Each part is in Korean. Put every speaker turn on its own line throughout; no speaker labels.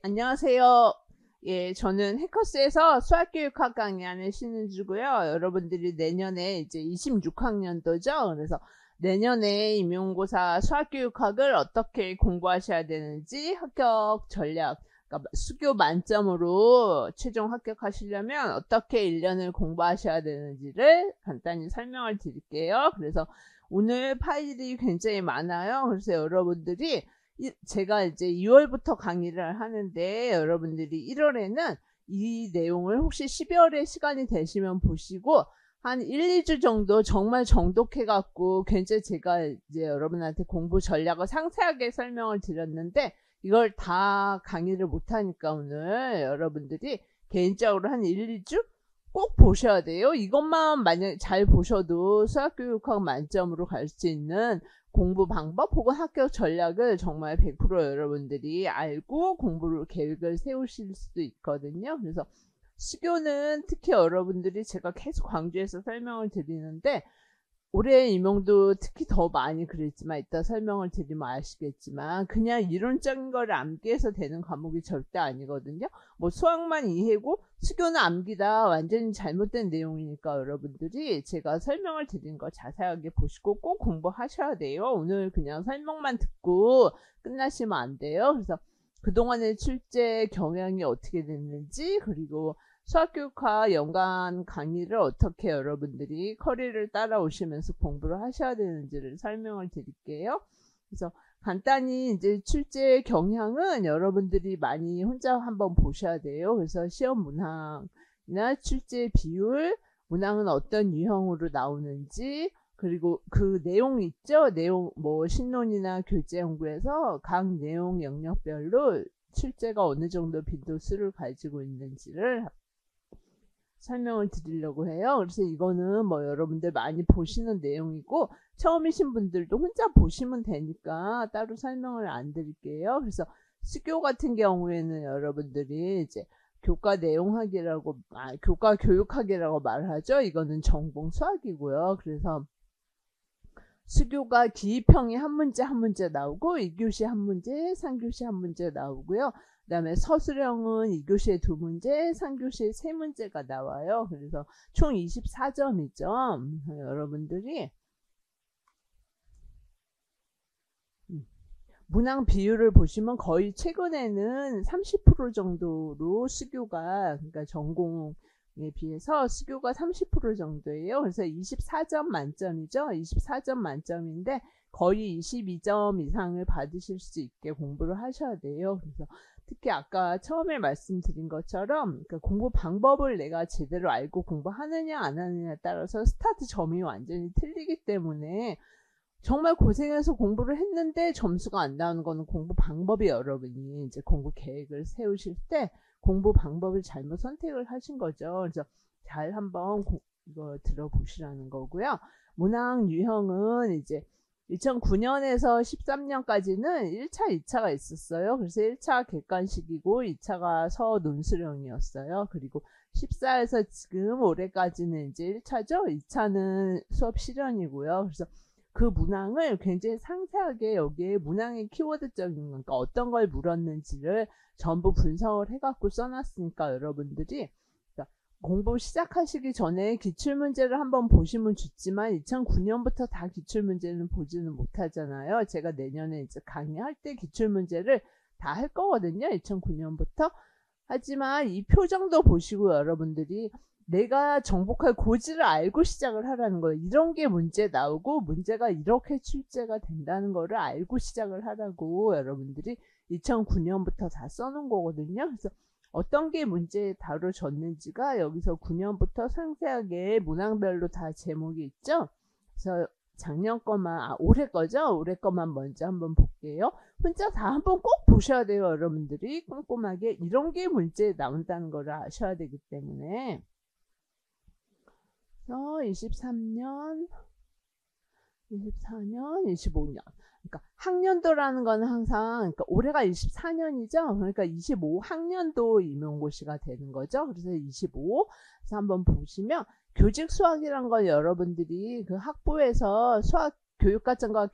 안녕하세요. 저는 해커스에서 수학교육학 강의하는 신은주고요. 여러분들이 내년에 이제 26학년도죠. 그래서 내년에 임용고사 수학교육학을 어떻게 공부하셔야 되는지 합격 전략, 그러니까 수교 만점으로 최종 합격하시려면 어떻게 1년을 공부하셔야 되는지를 간단히 설명을 드릴게요. 그래서 오늘 파일이 굉장히 많아요. 그래서 여러분들이 제가 이제 2월부터 강의를 하는데 여러분들이 1월에는 이 내용을 혹시 12월에 시간이 되시면 보시고 한 1, 2주 정도 정말 정독해 갖고 굉장히 제가 이제 여러분한테 공부 전략을 상세하게 설명을 드렸는데 이걸 다 강의를 못 하니까 오늘 여러분들이 개인적으로 한 1, 2주 꼭 보셔야 돼요. 이것만 만약 잘 보셔도 수학교육학 만점으로 갈 수 있는 공부 방법 혹은 합격 전략을 정말 100% 여러분들이 알고 공부를 계획을 세우실 수도 있거든요. 그래서 수교는 특히 여러분들이 제가 계속 강조해서 설명을 드리는데 올해 임용도 특히 더 많이 그랬지만 이따 설명을 드리면 아시겠지만 그냥 이론적인 걸 암기해서 되는 과목이 절대 아니거든요. 뭐 수학만 이해고 수교는 암기다 완전히 잘못된 내용이니까 여러분들이 제가 설명을 드린 거 자세하게 보시고 꼭 공부하셔야 돼요. 오늘 그냥 설명만 듣고 끝나시면 안 돼요. 그래서 그동안의 출제 경향이 어떻게 됐는지 그리고 수학교육학 연간 강의를 어떻게 여러분들이 커리를 따라오시면서 공부를 하셔야 되는지를 설명을 드릴게요. 그래서 간단히 이제 출제 경향은 여러분들이 많이 혼자 한번 보셔야 돼요. 그래서 시험 문항이나 출제 비율, 문항은 어떤 유형으로 나오는지, 그리고 그 내용 있죠? 내용, 뭐, 신론이나 교재 연구에서 각 내용 영역별로 출제가 어느 정도 빈도수를 가지고 있는지를 설명을 드리려고 해요. 그래서 이거는 뭐 여러분들 많이 보시는 내용이고 처음이신 분들도 혼자 보시면 되니까 따로 설명을 안 드릴게요. 그래서 수교 같은 경우에는 여러분들이 이제 교과 내용학이라고 교과 교육학이라고 말하죠. 이거는 전공 수학이고요. 그래서 수교가 기입형이 한 문제 한 문제 나오고 2교시 한 문제, 3교시 한 문제 나오고요. 그 다음에 서술형은 2교시에 2문제, 3교시에 3문제가 나와요. 그래서 총 24점이죠. 여러분들이 문항 비율을 보시면 거의 최근에는 30% 정도로 수교가, 그러니까 전공에 비해서 수교가 30% 정도예요. 그래서 24점 만점이죠. 24점 만점인데 거의 22점 이상을 받으실 수 있게 공부를 하셔야 돼요. 그래서 특히 아까 처음에 말씀드린 것처럼 그러니까 공부 방법을 내가 제대로 알고 공부하느냐 안 하느냐에 따라서 스타트 점이 완전히 틀리기 때문에 정말 고생해서 공부를 했는데 점수가 안 나오는 거는 공부 방법이 여러분이 이제 공부 계획을 세우실 때 공부 방법을 잘못 선택을 하신 거죠. 그래서 잘 한번 이거 들어보시라는 거고요. 문항 유형은 이제 2009년에서 13년까지는 1차, 2차가 있었어요. 그래서 1차 객관식이고 2차가 서논술형이었어요. 그리고 14에서 지금 올해까지는 이제 1차죠. 2차는 수업 실현이고요. 그래서 그 문항을 굉장히 상세하게 여기에 문항의 키워드적인 그러니까 어떤 걸 물었는지를 전부 분석을 해갖고 써놨으니까 여러분들이 공부 시작하시기 전에 기출문제를 한번 보시면 좋지만 2009년부터 다 기출문제는 보지는 못하잖아요. 제가 내년에 이제 강의할 때 기출문제를 다 할 거거든요. 2009년부터. 하지만 이 표정도 보시고 여러분들이 내가 정복할 고지를 알고 시작을 하라는 거예요. 이런 게 문제 나오고 문제가 이렇게 출제가 된다는 거를 알고 시작을 하라고 여러분들이 2009년부터 다 써놓은 거거든요. 그래서 어떤 게 문제에 다뤄졌는지가 여기서 9년부터 상세하게 문항별로 다 제목이 있죠. 그래서 작년 거만 올해 거죠. 올해 거만 먼저 한번 볼게요. 혼자 다 한번 꼭 보셔야 돼요. 여러분들이 꼼꼼하게 이런 게 문제에 나온다는 걸 아셔야 되기 때문에 23년, 24년, 25년. 그러니까 학년도라는 거는 항상 그러니까 올해가 24년이죠. 그러니까 25학년도 임용고시가 되는 거죠. 그래서 25. 그래서 한번 보시면 교직 수학이란 건 여러분들이 그 학부에서 수학 교육과정과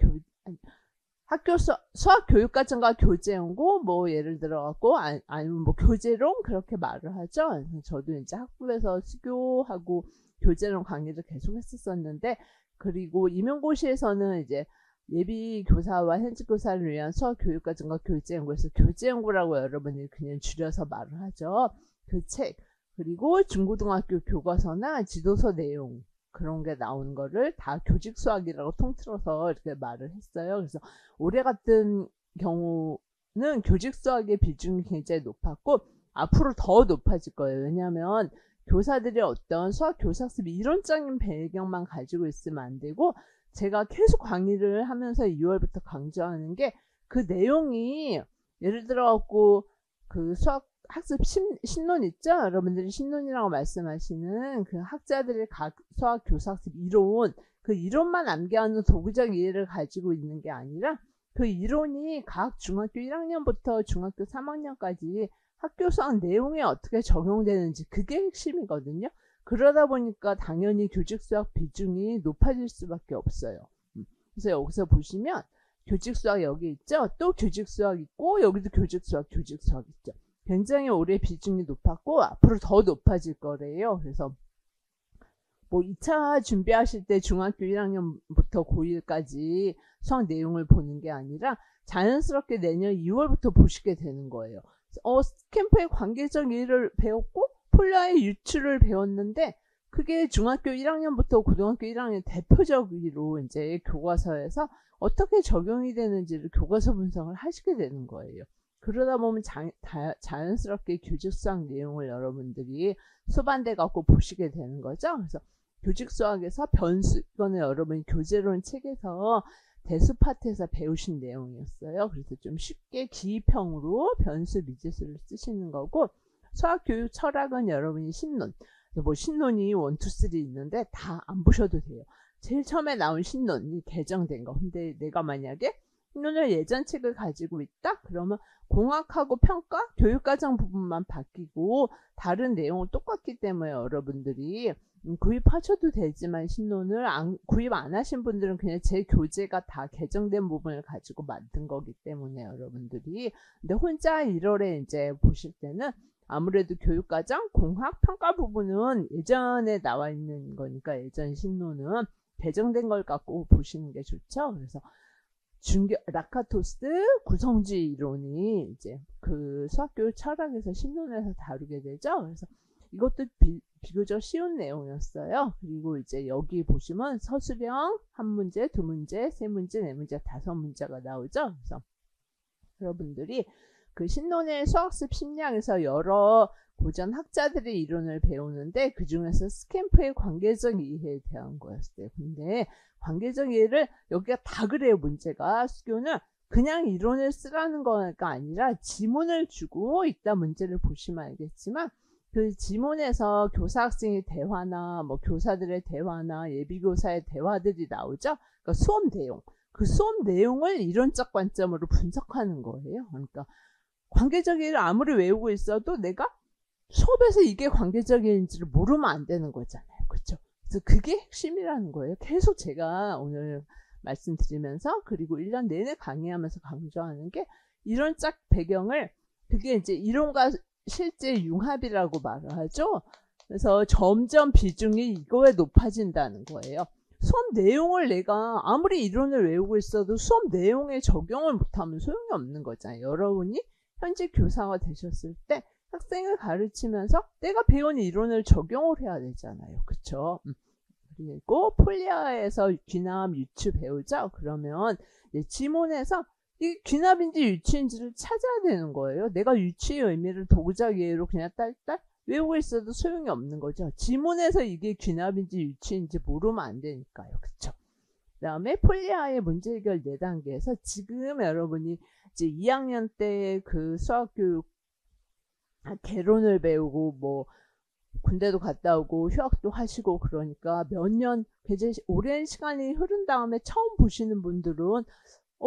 수학 교육과정과 교재연구 뭐 예를 들어 갖고 아니면 뭐 교재론 그렇게 말을 하죠. 저도 이제 학부에서 수교하고 교재론 강의를 계속 했었었는데, 그리고 임용고시에서는 이제 예비 교사와 현직 교사를 위한 수학 교육과정과 교재연구에서 교재연구라고 여러분이 그냥 줄여서 말을 하죠. 그 책, 그리고 중고등학교 교과서나 지도서 내용 그런 게 나오는 거를 다 교직 수학이라고 통틀어서 이렇게 말을 했어요. 그래서 올해 같은 경우는 교직 수학의 비중이 굉장히 높았고 앞으로 더 높아질 거예요. 왜냐하면 교사들이 어떤 수학 교사학습 이론적인 배경만 가지고 있으면 안 되고, 제가 계속 강의를 하면서 2월부터 강조하는 게 그 내용이 예를 들어 갖고 그 수학 학습 신론 있죠? 여러분들이 신론이라고 말씀하시는 그 학자들의 각 수학 교사학습 이론, 그 이론만 암기하는 도구적 이해를 가지고 있는 게 아니라 그 이론이 각 중학교 1학년부터 중학교 3학년까지 학교 수학 내용에 어떻게 적용되는지, 그게 핵심이거든요. 그러다 보니까 당연히 교직 수학 비중이 높아질 수밖에 없어요. 그래서 여기서 보시면 교직 수학 여기 있죠? 또 교직 수학 있고 여기도 교직 수학 있죠. 굉장히 올해 비중이 높았고 앞으로 더 높아질 거래요. 그래서 뭐 2차 준비하실 때 중학교 1학년부터 고1까지 수학 내용을 보는 게 아니라 자연스럽게 내년 2월부터 보시게 되는 거예요. 스캠프의 관계적 이해를 배웠고 폴리아의 유추를 배웠는데, 그게 중학교 1학년부터 고등학교 1학년 대표적으로 이제 교과서에서 어떻게 적용이 되는지를 교과서 분석을 하시게 되는 거예요. 그러다 보면 자연스럽게 교직 수학 내용을 여러분들이 수반돼 갖고 보시게 되는 거죠. 그래서 교직 수학에서 변수, 이거는 여러분이 교재론 책에서 대수 파트에서 배우신 내용이었어요. 그래서 좀 쉽게 기입형으로 변수 미지수를 쓰시는 거고, 수학 교육 철학은 여러분이 신론, 뭐 신론이 1, 2, 3 있는데 다 안 보셔도 돼요. 제일 처음에 나온 신론이 개정된 거. 근데 내가 만약에 신론을 예전 책을 가지고 있다? 그러면 공학하고 평가, 교육과정 부분만 바뀌고 다른 내용은 똑같기 때문에 여러분들이 구입하셔도 되지만 신론을 구입 안 하신 분들은 그냥 제 교재가 다 개정된 부분을 가지고 만든 거기 때문에 여러분들이, 근데 혼자 1월에 이제 보실 때는 아무래도 교육과정, 공학, 평가 부분은 예전에 나와 있는 거니까 예전 신론은 개정된 걸 갖고 보시는 게 좋죠. 그래서 라카토스 구성주의 이론이 이제 그 수학교육 철학에서 신론에서 다루게 되죠. 그래서 이것도 비교적 쉬운 내용이었어요. 그리고 이제 여기 보시면 서술형 1문제, 2문제, 3문제, 4문제, 5문제가 나오죠. 그래서 여러분들이 그 신론의 수학습 심리학에서 여러 고전 학자들의 이론을 배우는데 그 중에서 스캠프의 관계적 이해에 대한 거였어요. 근데 관계적 이해를 여기가 다 그래요. 문제가 수교는 그냥 이론을 쓰라는 거가 아니라 지문을 주고 이따 문제를 보시면 알겠지만 그 지문에서 교사 학생의 대화나 뭐 교사들의 대화나 예비교사의 대화들이 나오죠. 그러니까 수업 내용, 그 수업 내용을 이론적 관점으로 분석하는 거예요. 그러니까 관계적 이해를 아무리 외우고 있어도 내가 수업에서 이게 관계적인지를 모르면 안 되는 거잖아요. 그렇죠? 그래서 그게 핵심이라는 거예요. 계속 제가 오늘 말씀드리면서 그리고 1년 내내 강의하면서 강조하는 게 이론적 배경을, 그게 이제 이론과 실제 융합이라고 말을 하죠. 그래서 점점 비중이 이거에 높아진다는 거예요. 수업 내용을 내가 아무리 이론을 외우고 있어도 수업 내용에 적용을 못하면 소용이 없는 거잖아요. 여러분이 현직 교사가 되셨을 때 학생을 가르치면서 내가 배운 이론을 적용을 해야 되잖아요. 그쵸? 그리고 폴리아에서 귀납 유추 배우죠. 그러면 지문에서 이게 귀납인지 유추인지를 찾아야 되는 거예요. 내가 유추의 의미를 도구적 이해로 그냥 딸딸 외우고 있어도 소용이 없는 거죠. 지문에서 이게 귀납인지 유추인지 모르면 안 되니까요. 그쵸? 그 다음에 폴리아의 문제 해결 4단계에서 지금 여러분이 이제 2학년 때 그 수학교육 개론을 배우고 뭐 군대도 갔다 오고 휴학도 하시고 그러니까 몇 년 오랜 시간이 흐른 다음에 처음 보시는 분들은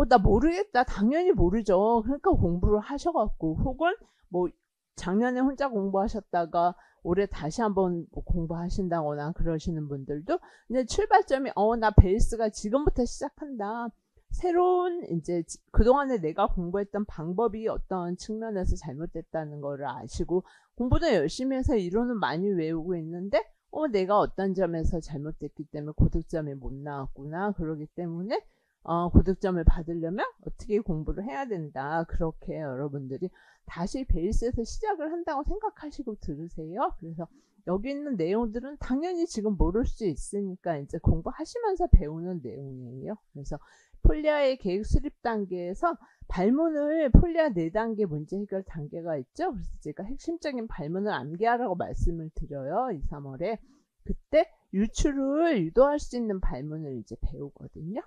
나 모르겠다. 당연히 모르죠. 그러니까 공부를 하셔갖고, 혹은 뭐 작년에 혼자 공부하셨다가 올해 다시 한번 뭐 공부하신다거나 그러시는 분들도 이제 출발점이 나 베이스가 지금부터 시작한다. 새로운 이제 그동안에 내가 공부했던 방법이 어떤 측면에서 잘못됐다는 거를 아시고 공부도 열심히 해서 이론은 많이 외우고 있는데 내가 어떤 점에서 잘못됐기 때문에 고득점이 못 나왔구나. 그러기 때문에 고득점을 받으려면 어떻게 공부를 해야 된다. 그렇게 여러분들이 다시 베이스에서 시작을 한다고 생각하시고 들으세요. 그래서 여기 있는 내용들은 당연히 지금 모를 수 있으니까 이제 공부하시면서 배우는 내용이에요. 그래서 폴리아의 계획 수립 단계에서 발문을 폴리아 4단계 문제 해결 단계가 있죠. 그래서 제가 핵심적인 발문을 암기하라고 말씀을 드려요. 2, 3월에. 그때 유추를 유도할 수 있는 발문을 이제 배우거든요.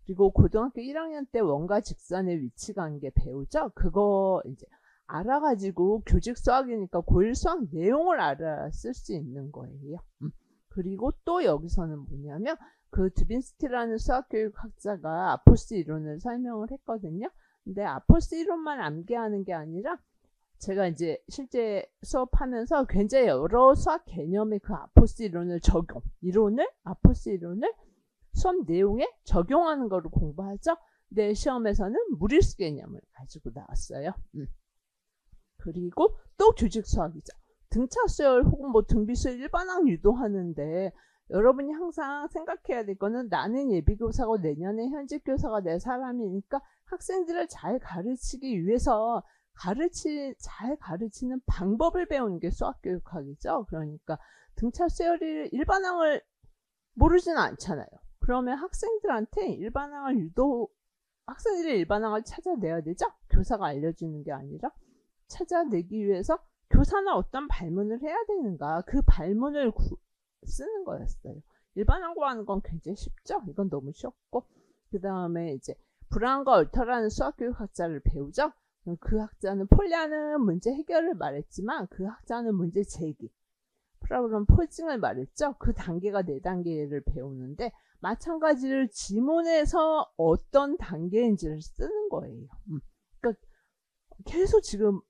그리고 고등학교 1학년 때 원과 직선의 위치 관계 배우죠. 그거 이제 알아가지고 교직 수학이니까 고1 수학 내용을 알아 쓸 수 있는 거예요. 그리고 또 여기서는 뭐냐면 그 드빈스티라는 수학교육학자가 아포스 이론을 설명을 했거든요. 근데 아포스 이론만 암기하는 게 아니라 제가 이제 실제 수업하면서 굉장히 여러 수학 개념의 그 아포스 이론을 아포스 이론을 수업 내용에 적용하는 거를 공부하죠. 근데 시험에서는 무리수 개념을 가지고 나왔어요. 그리고 또 교직 수학이죠. 등차수열 혹은 뭐 등비수열 일반항 유도하는데 여러분이 항상 생각해야 될 거는 나는 예비교사고 내년에 현직 교사가 될 사람이니까 학생들을 잘 가르치기 위해서 잘 가르치는 방법을 배우는 게 수학교육학이죠. 그러니까 등차수열이 일반항을 모르지는 않잖아요. 그러면 학생들이 일반항을 찾아내야 되죠. 교사가 알려주는 게 아니라 찾아내기 위해서 교사는 어떤 발문을 해야 되는가 그 발문을 쓰는 거였어요. 일반항 구하는 건 굉장히 쉽죠. 이건 너무 쉽고 그 다음에 이제 브라운과 얼터라는 수학교육학자를 배우죠. 그 학자는 폴리아는 문제 해결을 말했지만 그 학자는 문제 제기 프로그램 포징을 말했죠. 그 단계가 4단계를 배우는데 마찬가지로 지문에서 어떤 단계인지를 쓰는 거예요. 그러니까 계속 지금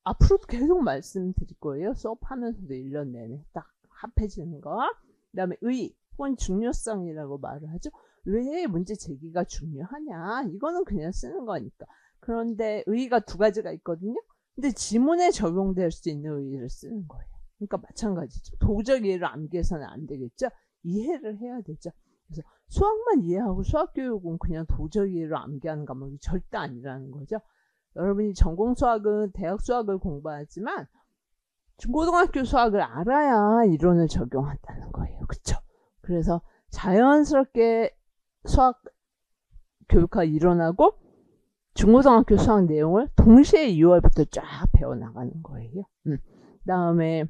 앞으로도 계속 말씀드릴 거예요. 수업하면서도 1년 내내 딱 합해지는 거. 그 다음에 의 혹은 중요성이라고 말을 하죠. 왜 문제 제기가 중요하냐. 이거는 그냥 쓰는 거니까. 그런데 의의가 2가지가 있거든요. 근데 지문에 적용될 수 있는 의의를 쓰는 거예요. 그러니까 마찬가지죠. 도적 이해를 암기해서는 안 되겠죠. 이해를 해야 되죠. 그래서 수학만 이해하고 수학교육은 그냥 도적 이해로 암기하는 과목이 절대 아니라는 거죠. 여러분이 전공 수학은 대학 수학을 공부하지만 중고등학교 수학을 알아야 이론을 적용한다는 거예요. 그쵸? 그래서 자연스럽게 수학 교육학 이론하고 중고등학교 수학 내용을 동시에 2월부터 쫙 배워나가는 거예요. 그 다음에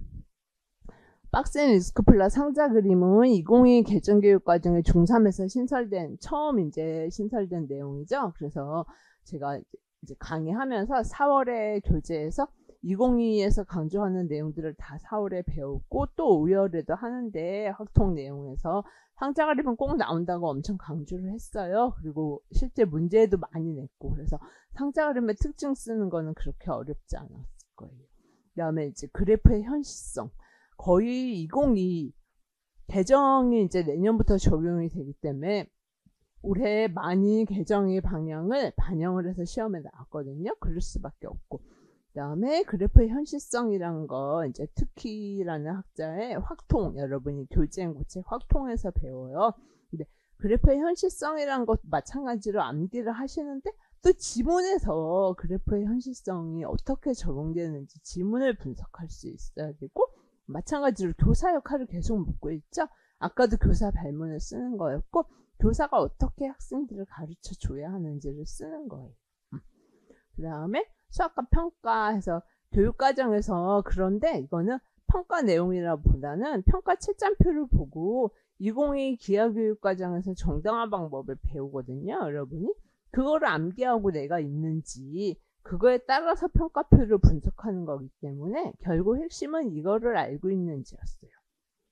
박스 앤 리스크플라 상자 그림은 2022 개정교육과정의 중3에서 처음 신설된 내용이죠. 그래서 제가 이제 강의하면서 4월에 교재에서 2022에서 강조하는 내용들을 다 4월에 배웠고 또 5월에도 하는데 확통 내용에서 상자 그림은 꼭 나온다고 엄청 강조를 했어요. 그리고 실제 문제도 많이 냈고 그래서 상자 그림의 특징 쓰는 거는 그렇게 어렵지 않았을 거예요. 그 다음에 이제 그래프의 현실성 거의 2022 개정이 이제 내년부터 적용이 되기 때문에 올해 많이 개정의 방향을 반영을 해서 시험에 나왔거든요. 그럴 수밖에 없고. 그 다음에 그래프의 현실성이라는 거 이제 특히라는 학자의 확통 여러분이 교재고책 확통에서 배워요. 근데 그래프의 현실성이라는 것도 마찬가지로 암기를 하시는데 또 지문에서 그래프의 현실성이 어떻게 적용되는지 지문을 분석할 수 있어야 되고 마찬가지로 교사 역할을 계속 묻고 있죠. 아까도 교사 발문을 쓰는 거였고 교사가 어떻게 학생들을 가르쳐 줘야 하는지를 쓰는 거예요. 그 다음에 수학과 평가해서 교육과정에서 그런데 이거는 평가 내용이라보다는 평가 채점표를 보고 2022 기하교육과정에서 정당화 방법을 배우거든요. 여러분이 그거를 암기하고 내가 있는지 그거에 따라서 평가표를 분석하는 거기 때문에 결국 핵심은 이거를 알고 있는지였어요.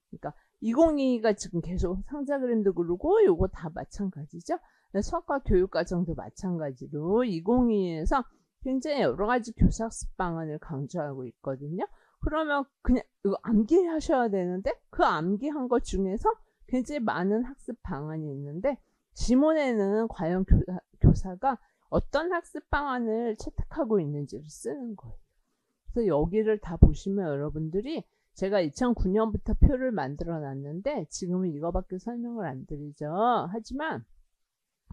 그러니까 2022가 지금 계속 상자 그림도 그러고 요거 다 마찬가지죠. 수학과 교육과정도 마찬가지로 2022에서 굉장히 여러 가지 교사학습 방안을 강조하고 있거든요. 그러면 그냥 이거 암기하셔야 되는데 그 암기한 것 중에서 굉장히 많은 학습 방안이 있는데 지문에는 과연 교사가 어떤 학습 방안을 채택하고 있는지를 쓰는 거예요. 그래서 여기를 다 보시면 여러분들이 제가 2009년부터 표를 만들어 놨는데 지금은 이거밖에 설명을 안 드리죠. 하지만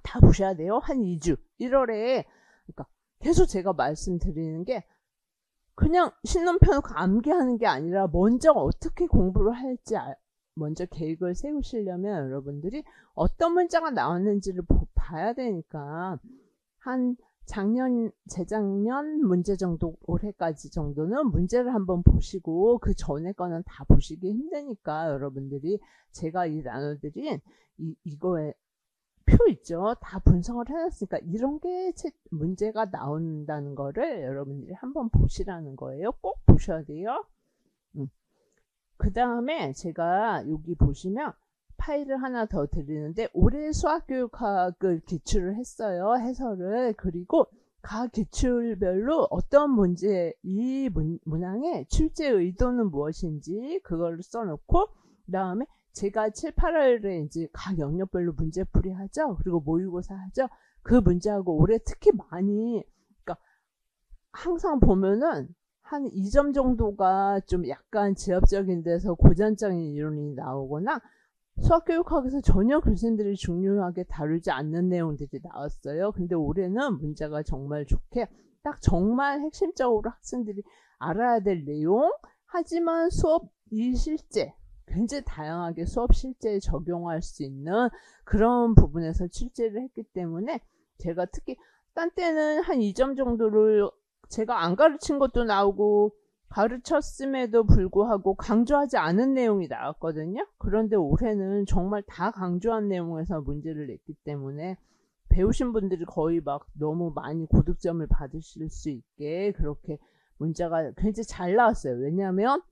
다 보셔야 돼요. 한 2주 1월에 그러니까 계속 제가 말씀드리는 게 그냥 신론 펴놓고 암기하는 게 아니라 먼저 어떻게 공부를 할지 먼저 계획을 세우시려면 여러분들이 어떤 문제가 나왔는지를 봐야 되니까 한 작년, 재작년 문제 정도, 올해까지 정도는 문제를 한번 보시고 그 전에 거는 다 보시기 힘드니까 여러분들이 제가 나눠드린 이거에 표 있죠. 다 분석을 해놨으니까 이런 게 문제가 나온다는 거를 여러분들이 한번 보시라는 거예요. 꼭 보셔야 돼요. 그 다음에 제가 여기 보시면 파일을 하나 더 드리는데 올해 수학교육학을 기출을 했어요. 해설을. 그리고 각 기출별로 어떤 문제, 이 문항의 출제 의도는 무엇인지 그걸 써놓고 그 다음에 제가 7, 8월에 이제 각 영역별로 문제풀이 하죠. 그리고 모의고사 하죠. 그 문제하고 올해 특히 많이 그러니까 항상 보면은 한 2점 정도가 좀 약간 지엽적인 데서 고전적인 이론이 나오거나 수학교육학에서 전혀 교수님들이 중요하게 다루지 않는 내용들이 나왔어요. 근데 올해는 문제가 정말 좋게 딱 정말 핵심적으로 학생들이 알아야 될 내용 하지만 수업 이 실제 굉장히 다양하게 수업 실제에 적용할 수 있는 그런 부분에서 출제를 했기 때문에 제가 특히 딴 때는 한 2점 정도를 제가 안 가르친 것도 나오고 가르쳤음에도 불구하고 강조하지 않은 내용이 나왔거든요. 그런데 올해는 정말 다 강조한 내용에서 문제를 냈기 때문에 배우신 분들이 거의 막 너무 많이 고득점을 받으실 수 있게 그렇게 문제가 굉장히 잘 나왔어요. 왜냐하면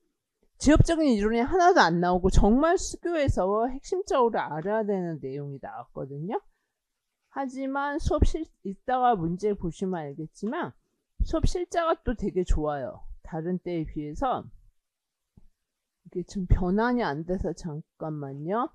지엽적인 이론이 하나도 안 나오고 정말 수교에서 핵심적으로 알아야 되는 내용이 나왔거든요. 하지만 수업 이따가 문제 보시면 알겠지만 수업 실제가 또 되게 좋아요. 다른 때에 비해서. 이게 지금 변환이 안 돼서 잠깐만요.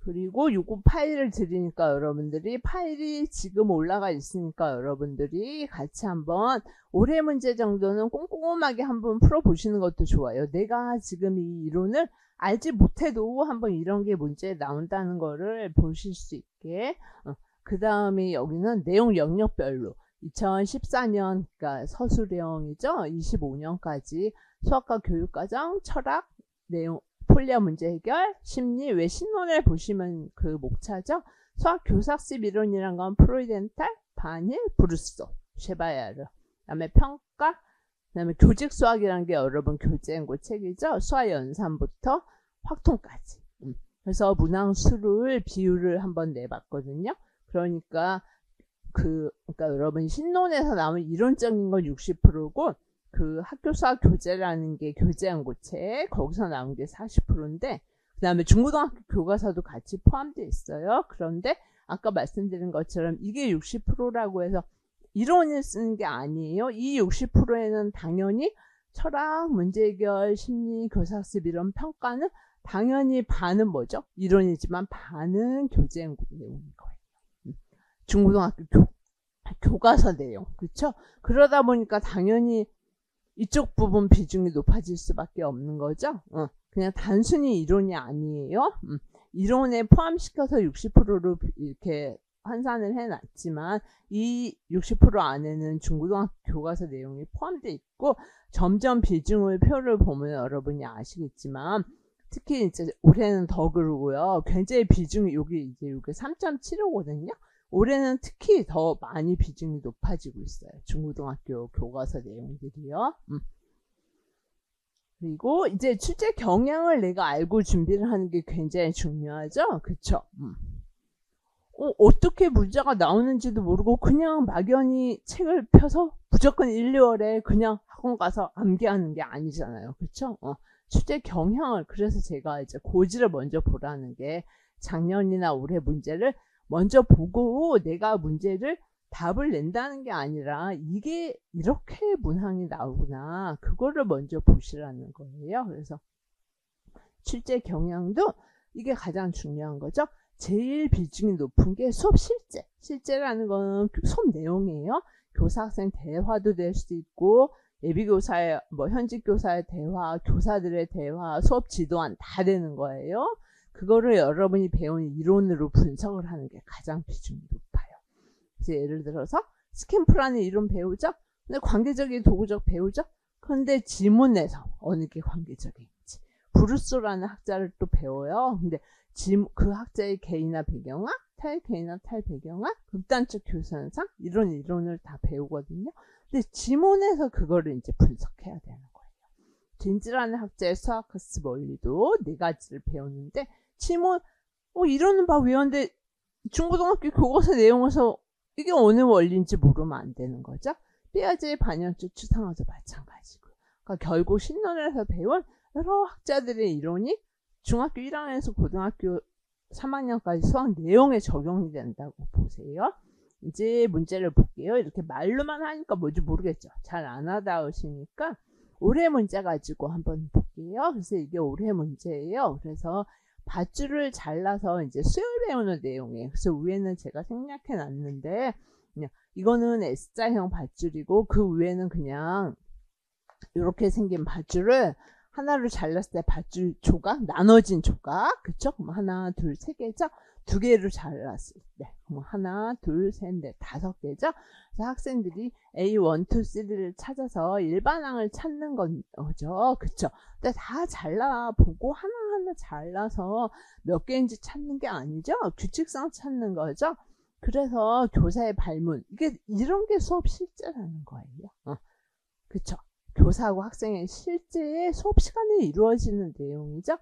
그리고 요거 파일을 드리니까 여러분들이 파일이 지금 올라가 있으니까 여러분들이 같이 한번 올해 문제 정도는 꼼꼼하게 한번 풀어보시는 것도 좋아요. 내가 지금 이 이론을 알지 못해도 한번 이런 게 문제에 나온다는 거를 보실 수 있게. 그 다음에 여기는 내용 영역별로 2014년 그러니까 서술형이죠. 25년까지 수학과 교육과정, 철학, 내용 폴리아 문제 해결, 심리, 왜 신론을 보시면 그 목차죠. 수학 교사학습 이론이란 건 프로이덴탈, 바닐, 브루소, 쉐바야르. 그다음에 평가, 그다음에 교직 수학이란 게 여러분 교재연구 책이죠. 수학 연산부터 확통까지. 그래서 문항 수를 비율을 한번 내봤거든요. 그러니까 그러니까 여러분 신론에서 나오는 이론적인 건 60%고 그 학교 수학 교재라는 게 교재연구책 거기서 나온 게 40%인데 그 다음에 중고등학교 교과서도 같이 포함되어 있어요. 그런데 아까 말씀드린 것처럼 이게 60%라고 해서 이론을 쓰는 게 아니에요. 이 60%에는 당연히 철학, 문제해결, 심리, 교사학습 이런 평가는 당연히 반은 뭐죠? 이론이지만 반은 교재연구 내용인 거예요. 중고등학교 교과서 내용. 그렇죠? 그러다 보니까 당연히 이쪽 부분 비중이 높아질 수밖에 없는 거죠. 그냥 단순히 이론이 아니에요. 이론에 포함시켜서 60%로 이렇게 환산을 해놨지만 이 60% 안에는 중고등학교 교과서 내용이 포함되어 있고 점점 비중을 표를 보면 여러분이 아시겠지만 특히 이제 올해는 더 그러고요. 굉장히 비중이 여기 3.75거든요. 올해는 특히 더 많이 비중이 높아지고 있어요. 중고등학교 교과서 내용들이요. 그리고 이제 출제 경향을 내가 알고 준비를 하는 게 굉장히 중요하죠. 그쵸? 어떻게 문제가 나오는지도 모르고 그냥 막연히 책을 펴서 무조건 1, 2월에 그냥 학원 가서 암기하는 게 아니잖아요. 그쵸? 출제 경향을 그래서 제가 이제 고지를 먼저 보라는 게 작년이나 올해 문제를 먼저 보고 내가 문제를 답을 낸다는 게 아니라 이게 이렇게 문항이 나오구나. 그거를 먼저 보시라는 거예요. 그래서 출제 경향도 이게 가장 중요한 거죠. 제일 비중이 높은 게 수업 실제. 실제라는 건 수업 내용이에요. 교사 학생 대화도 될 수 있고 예비교사의 현직 교사의 대화, 교사들의 대화, 수업 지도안 다 되는 거예요. 그거를 여러분이 배운 이론으로 분석을 하는 게 가장 비중이 높아요. 그래서 예를 들어서 스캠프라는 이론 배우죠. 근데 관계적인 도구적 배우죠. 그런데 지문에서 어느 게 관계적인지 브루소라는 학자를 또 배워요. 근데 그 학자의 개인화 배경학, 탈개인화 탈배경학, 극단적 교사현상 이런 이론을 다 배우거든요. 근데 지문에서 그거를 이제 분석해야 되는 거예요. 딘즈라는 학자의 수학학습 원리도 4가지를 배웠는데 지문 이론은 봐 외웠는데 중고등학교 교과서 내용에서 이게 어느 원리인지 모르면 안 되는 거죠. 피아제의 반영적 추상화도 마찬가지고요. 그러니까 결국 신론에서 배운 여러 학자들의 이론이 중학교 1학년에서 고등학교 3학년까지 수학 내용에 적용이 된다고 보세요. 이제 문제를 볼게요. 이렇게 말로만 하니까 뭔지 모르겠죠. 잘 안 하다 오시니까 올해 문제 가지고 한번 볼게요. 그래서 이게 올해 문제예요. 그래서 밧줄을 잘라서 이제 수요일 배우는 내용이에요. 그래서 위에는 제가 생략해 놨는데 이거는 S자형 밧줄이고 그 위에는 그냥 이렇게 생긴 밧줄을 하나를 잘랐을 때 밧줄 조각, 나눠진 조각, 그쵸? 그럼 하나, 둘, 세 개죠? 2개를 잘랐을 때, 그럼 하나, 둘, 셋, 넷, 5개죠? 그래서 학생들이 A1, 2, 3를 찾아서 일반항을 찾는 거죠. 그쵸? 근데 다 잘라보고 하나하나 잘라서 몇 개인지 찾는 게 아니죠? 규칙상 찾는 거죠? 그래서 교사의 발문, 이런 게 수업 실제라는 거예요. 그쵸? 교사하고 학생의 실제 수업 시간에 이루어지는 내용이죠.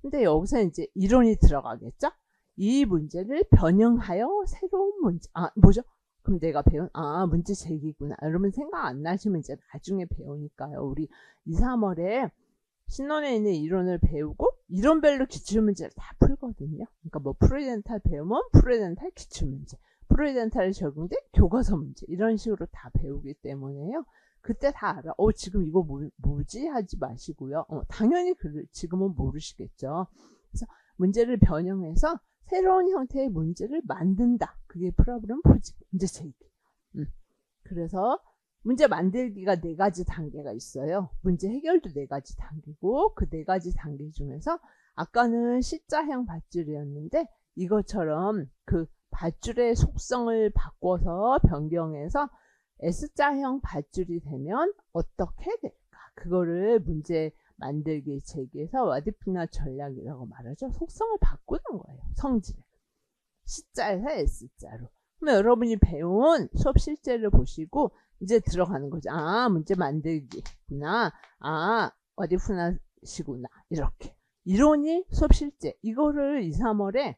근데 여기서 이제 이론이 들어가겠죠. 이 문제를 변형하여 새로운 문제, 뭐죠? 그럼 내가 배운, 문제 제기구나. 여러분 생각 안 나시면 이제 나중에 배우니까요. 우리 2, 3월에 신론에 있는 이론을 배우고 이론별로 기출문제를 다 풀거든요. 그러니까 뭐 프로이덴탈 배우면 프로이덴탈 기출문제, 프로이덴탈에 적용된 교과서 문제 이런 식으로 다 배우기 때문에요. 그때 다 알아. 지금 이거 뭐지? 하지 마시고요. 당연히 지금은 모르시겠죠. 그래서 문제를 변형해서 새로운 형태의 문제를 만든다. 그게 프로블럼 포징, 문제 제기. 그래서 문제 만들기가 4가지 단계가 있어요. 문제 해결도 4가지 단계고 그 4가지 단계 중에서 아까는 C자형 밧줄이었는데 이것처럼 그 밧줄의 속성을 바꿔서 변경해서 S자형 밧줄이 되면 어떻게 될까? 그거를 문제 만들기 제기해서 와디프나 전략이라고 말하죠. 속성을 바꾸는 거예요. 성질을. C자에서 S자로. 그러면 여러분이 배운 수업 실제를 보시고 이제 들어가는 거죠. 문제 만들기구나. 와디프나시구나. 이렇게. 이론이 수업 실제. 이거를 2, 3월에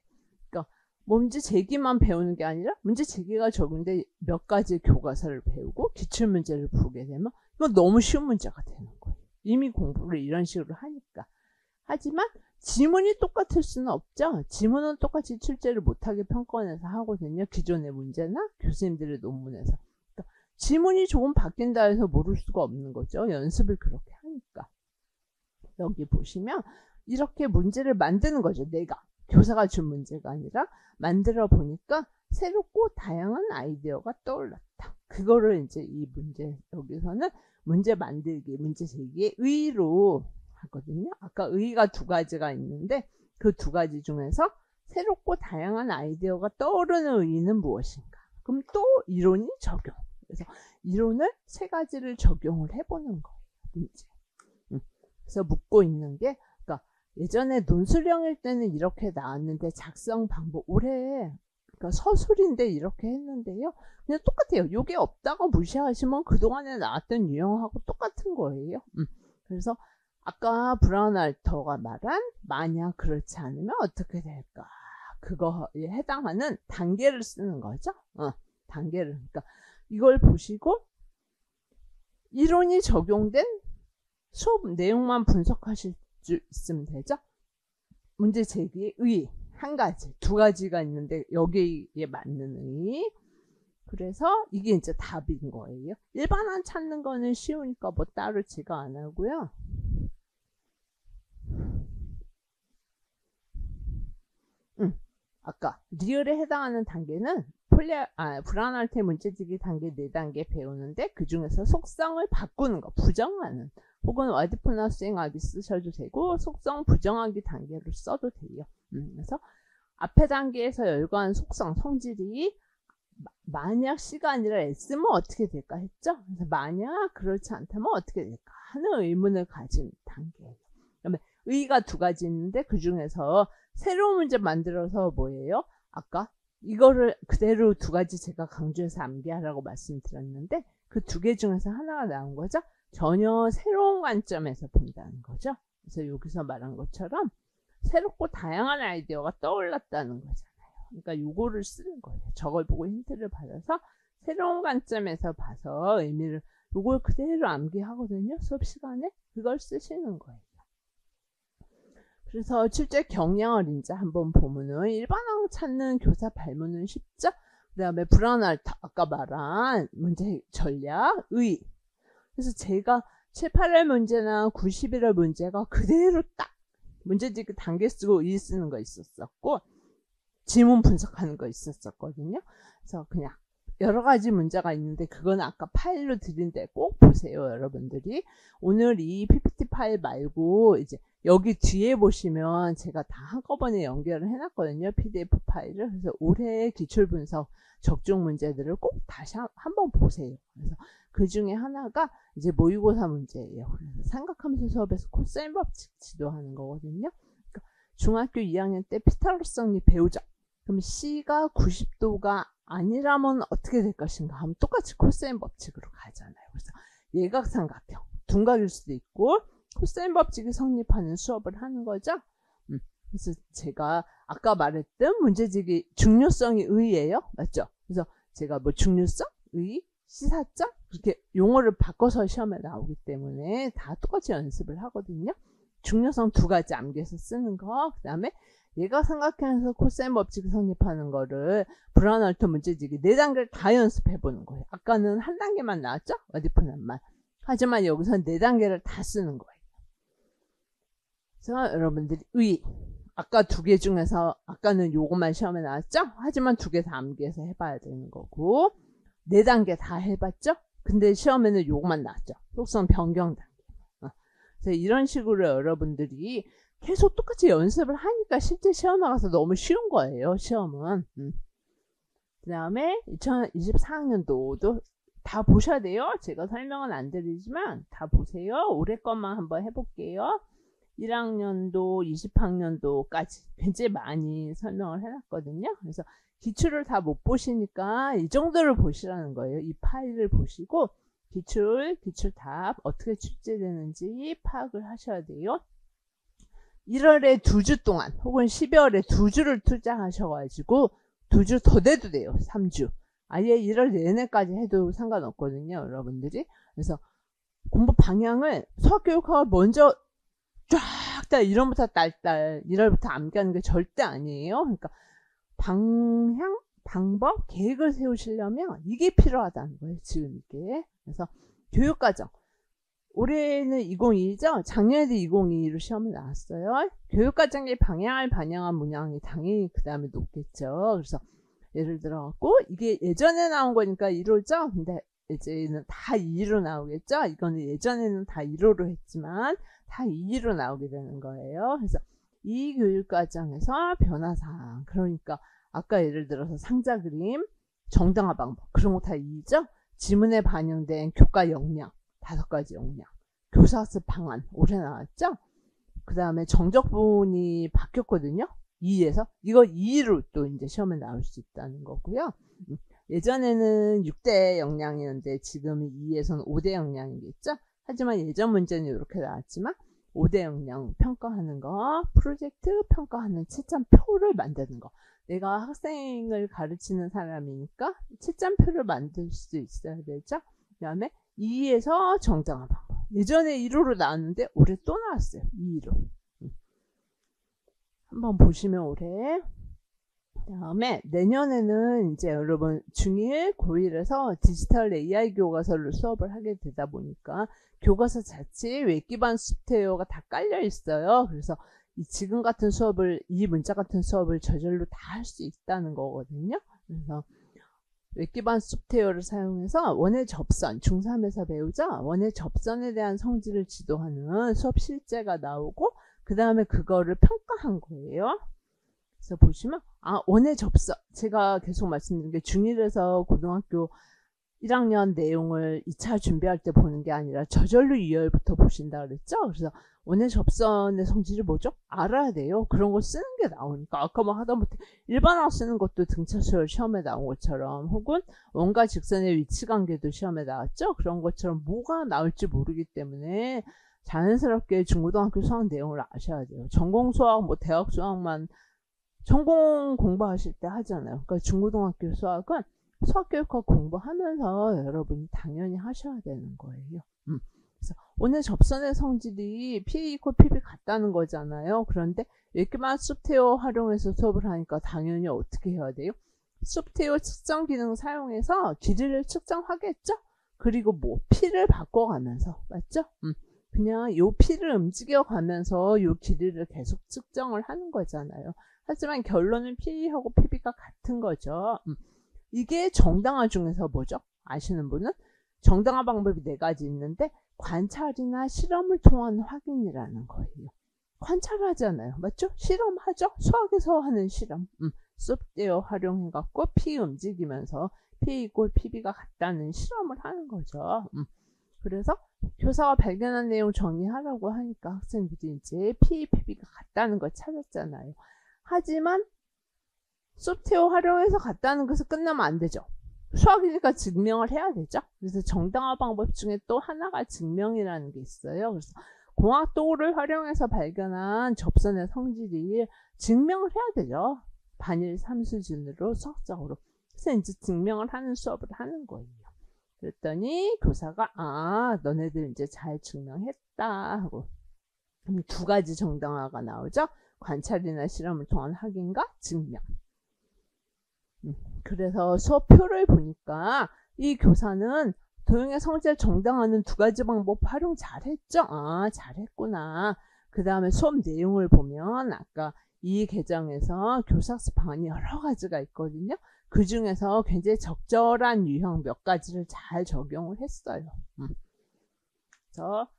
문제 제기만 배우는 게 아니라 문제 제기가 적용돼 몇 가지 교과서를 배우고 기출문제를 보게 되면 이건 너무 쉬운 문제가 되는 거예요. 이미 공부를 이런 식으로 하니까. 하지만 지문이 똑같을 수는 없죠. 지문은 똑같이 출제를 못하게 평가원에서 하거든요. 기존의 문제나 교수님들의 논문에서. 그러니까 지문이 조금 바뀐다 해서 모를 수가 없는 거죠. 연습을 그렇게 하니까. 여기 보시면 이렇게 문제를 만드는 거죠. 내가. 교사가 준 문제가 아니라 만들어 보니까 새롭고 다양한 아이디어가 떠올랐다. 그거를 이제 이 문제 여기서는 문제 만들기, 문제 제기의 의의로 하거든요. 아까 의의가 2가지가 있는데 그 2가지 중에서 새롭고 다양한 아이디어가 떠오르는 의의는 무엇인가? 그럼 또 이론이 적용. 그래서 이론을 3가지를 적용을 해보는 거예요. 문제. 그래서 묻고 있는 게 예전에 논술형일 때는 이렇게 나왔는데 작성 방법 올해 그러니까 서술인데 이렇게 했는데요. 그냥 똑같아요. 요게 없다고 무시하시면 그동안에 나왔던 유형하고 똑같은 거예요. 그래서 아까 브라운 알터가 말한 만약 그렇지 않으면 어떻게 될까? 그거에 해당하는 단계를 쓰는 거죠. 단계를. 그러니까 이걸 보시고 이론이 적용된 수업 내용만 분석하실 수 있으면 되죠. 문제 제기의 의의 1가지, 2가지가 있는데 여기에 맞는 의의. 그래서 이게 이제 답인 거예요. 일반항 찾는 거는 쉬우니까 뭐 따로 제가 안 하고요. 아까 리얼에 해당하는 단계는 불안할테 문제지기 단계 4단계 배우는데 그 중에서 속성을 바꾸는 거, 부정하는 혹은 와디프나 수행하기 쓰셔도 되고 속성 부정하기 단계로 써도 돼요. 그래서 앞에 단계에서 열거한 속성, 성질이 만약 C가 아니라 S면 어떻게 될까 했죠? 그래서 만약 그렇지 않다면 어떻게 될까 하는 의문을 가진 단계예요. 그다음에 의가 2가지 있는데 그 중에서 새로운 문제 만들어서 뭐예요? 아까 이거를 그대로 2가지 제가 강조해서 암기하라고 말씀드렸는데 그 2개 중에서 하나가 나온 거죠. 전혀 새로운 관점에서 본다는 거죠. 그래서 여기서 말한 것처럼 새롭고 다양한 아이디어가 떠올랐다는 거잖아요. 그러니까 요거를 쓰는 거예요. 저걸 보고 힌트를 받아서 새로운 관점에서 봐서 의미를 요걸 그대로 암기하거든요. 수업 시간에 그걸 쓰시는 거예요. 그래서 실제 경향을 이제 한번 보면은 일반항 찾는 교사 발문은 쉽죠? 그 다음에 불안할 아까 말한 문제 전략, 의. 그래서 제가 7, 8월 문제나 9, 11월 문제가 그대로 딱 문제지기 단계 쓰고 의 쓰는 거 있었었고 지문 분석하는 거 있었었거든요. 그래서 그냥 여러 가지 문제가 있는데 그건 아까 파일로 드린데 꼭 보세요, 여러분들이. 오늘 이 PPT 파일 말고 이제 여기 뒤에 보시면 제가 다 한꺼번에 연결을 해놨거든요, PDF 파일을. 그래서 올해 기출분석 적중 문제들을 꼭 다시 한번 보세요. 그래서 그 중에 하나가 이제 모의고사 문제예요. 그래서 삼각함수 수업에서 코사인 법칙 지도하는 거거든요. 그러니까 중학교 2학년 때 피타고라스 정리 배우자. 그럼 C가 90도가 아니라면 어떻게 될 것인가 하면 똑같이 코사인 법칙으로 가잖아요. 그래서 예각삼각형, 둔각일 수도 있고 코사인 법칙이 성립하는 수업을 하는 거죠. 그래서 제가 아까 말했던 문제지기 중요성이 의예요. 맞죠? 그래서 제가 뭐 중요성, 의, 시사점 그렇게 용어를 바꿔서 시험에 나오기 때문에 다 똑같이 연습을 하거든요. 중요성 2가지 암기해서 쓰는 거, 그 다음에 예각삼각형에서 코사인 법칙이 성립하는 거를 불안할터 문제지기 4단계를 다 연습해보는 거예요. 아까는 한 단계만 나왔죠? 어디프난만. 하지만 여기서는 4단계를 다 쓰는 거예요. 그래서 여러분들이 의, 아까 2개 중에서 아까는 요것만 시험에 나왔죠? 하지만 2개 다 암기해서 해봐야 되는 거고 4단계 다 해봤죠? 근데 시험에는 요것만 나왔죠? 속성 변경 단계. 그래서 이런 식으로 여러분들이 계속 똑같이 연습을 하니까 실제 시험 나가서 너무 쉬운 거예요, 시험은. 그 다음에 2024학년도도 다 보셔야 돼요. 제가 설명은 안 드리지만 다 보세요. 올해 것만 한번 해볼게요. 1학년도, 20학년도까지 굉장히 많이 설명을 해놨거든요. 그래서 기출을 다 못 보시니까 이 정도를 보시라는 거예요. 이 파일을 보시고 기출답 어떻게 출제되는지 파악을 하셔야 돼요. 1월에 2주 동안 혹은 12월에 2주를 투자하셔가지고 2주 더 돼도 돼요. 3주. 아예 1월 내내까지 해도 상관없거든요, 여러분들이. 그래서 공부 방향을 수학교육학을 먼저 쫙 다 1월부터 딸딸 1월부터 암기하는 게 절대 아니에요. 그러니까 방향, 방법, 계획을 세우시려면 이게 필요하다는 거예요, 지금 이게. 그래서 교육과정. 올해는 2022죠? 작년에도 2022로 시험이 나왔어요. 교육과정의 방향을 반영한 문항이 당연히 그 다음에 높겠죠. 그래서 예를 들어갖고 이게 예전에 나온 거니까 1호죠? 근데 이제는 다 2로 나오겠죠? 이거는 예전에는 다 1호로 했지만 다 2로 나오게 되는 거예요. 그래서 이 교육과정에서 변화사항, 그러니까 아까 예를 들어서 상자 그림, 정당화 방법, 그런 거 다 2죠? 지문에 반영된 교과 역량, 5가지 역량, 교사학습 방안 올해 나왔죠? 그 다음에 정적 부분이 바뀌었거든요. 2에서 이거 2로 또 이제 시험에 나올 수 있다는 거고요. 예전에는 6대 역량이었는데 지금은 2에서는 5대 역량이겠죠. 하지만 예전 문제는 이렇게 나왔지만 5대 역량 평가하는 거, 프로젝트 평가하는 채점표를 만드는 거. 내가 학생을 가르치는 사람이니까 채점표를 만들 수 있어야 되죠. 그 다음에 2에서 정당화 방법. 예전에 1호로 나왔는데 올해 또 나왔어요. 2로. 한번 보시면 올해 다음에 내년에는 이제 여러분 중1, 고1에서 디지털 AI 교과서를 수업을 하게 되다 보니까 교과서 자체에 웹 기반 소프트웨어가 다 깔려 있어요. 그래서 지금 같은 수업을, 이 문자 같은 수업을 저절로 다 할 수 있다는 거거든요. 그래서 웹 기반 소프트웨어를 사용해서 원의 접선, 중3에서 배우죠. 원의 접선에 대한 성질을 지도하는 수업 실제가 나오고 그 다음에 그거를 평가한 거예요. 그래서 보시면 원의 접선, 제가 계속 말씀드린 게 중1에서 고등학교 1학년 내용을 2차 준비할 때 보는 게 아니라 저절로 2열부터 보신다 그랬죠. 그래서 원의 접선의 성질이 뭐죠? 알아야 돼요. 그런 거 쓰는 게 나오니까. 아까 뭐 하다못해 일반어 쓰는 것도 등차수열 시험에 나온 것처럼, 혹은 원과 직선의 위치관계도 시험에 나왔죠. 그런 것처럼 뭐가 나올지 모르기 때문에 자연스럽게 중고등학교 수학 내용을 아셔야 돼요. 전공 수학, 뭐 대학 수학만 전공 공부하실 때 하잖아요. 그러니까 중고등학교 수학은 수학교육과 공부하면서 여러분이 당연히 하셔야 되는 거예요. 그래서 오늘 접선의 성질이 PA 이퀄 PB 같다는 거잖아요. 그런데 이렇게만 소프트웨어 활용해서 수업을 하니까 당연히 어떻게 해야 돼요? 소프트웨어 측정 기능 사용해서 길이를 측정하겠죠? 그리고 뭐 P를 바꿔가면서, 맞죠? 그냥 요 P를 움직여가면서 요 길이를 계속 측정을 하는 거잖아요. 하지만 결론은 PA하고 PB가 같은 거죠. 이게 정당화 중에서 뭐죠? 아시는 분은? 정당화 방법이 4가지 있는데 관찰이나 실험을 통한 확인이라는 거예요. 관찰하잖아요. 맞죠? 실험하죠? 수학에서 하는 실험. 소프트웨어 활용해갖고 P 움직이면서 P 이꼴 PB가 같다는 실험을 하는 거죠. 그래서 교사가 발견한 내용 정리하라고 하니까 학생들이 이제 P, PB가 같다는 걸 찾았잖아요. 하지만 소프트웨어 활용해서 같다는 것을 끝나면 안 되죠. 수학이니까 증명을 해야 되죠. 그래서 정당화 방법 중에 또 하나가 증명이라는 게 있어요. 그래서 공학 도구를 활용해서 발견한 접선의 성질이 증명을 해야 되죠. 반일 삼수준으로 수학적으로. 그래서 이제 증명을 하는 수업을 하는 거예요. 그랬더니 교사가 너네들 이제 잘 증명했다 하고, 그럼 2가지 정당화가 나오죠. 관찰이나 실험을 통한 확인과 증명. 그래서 수업표를 보니까 이 교사는 도형의 성질을 정당화하는 2가지 방법 활용 잘했죠? 잘했구나. 그 다음에 수업 내용을 보면 아까 이 계정에서 교사학습 방안이 여러 가지가 있거든요. 그 중에서 굉장히 적절한 유형 몇 가지를 잘 적용을 했어요. 그래서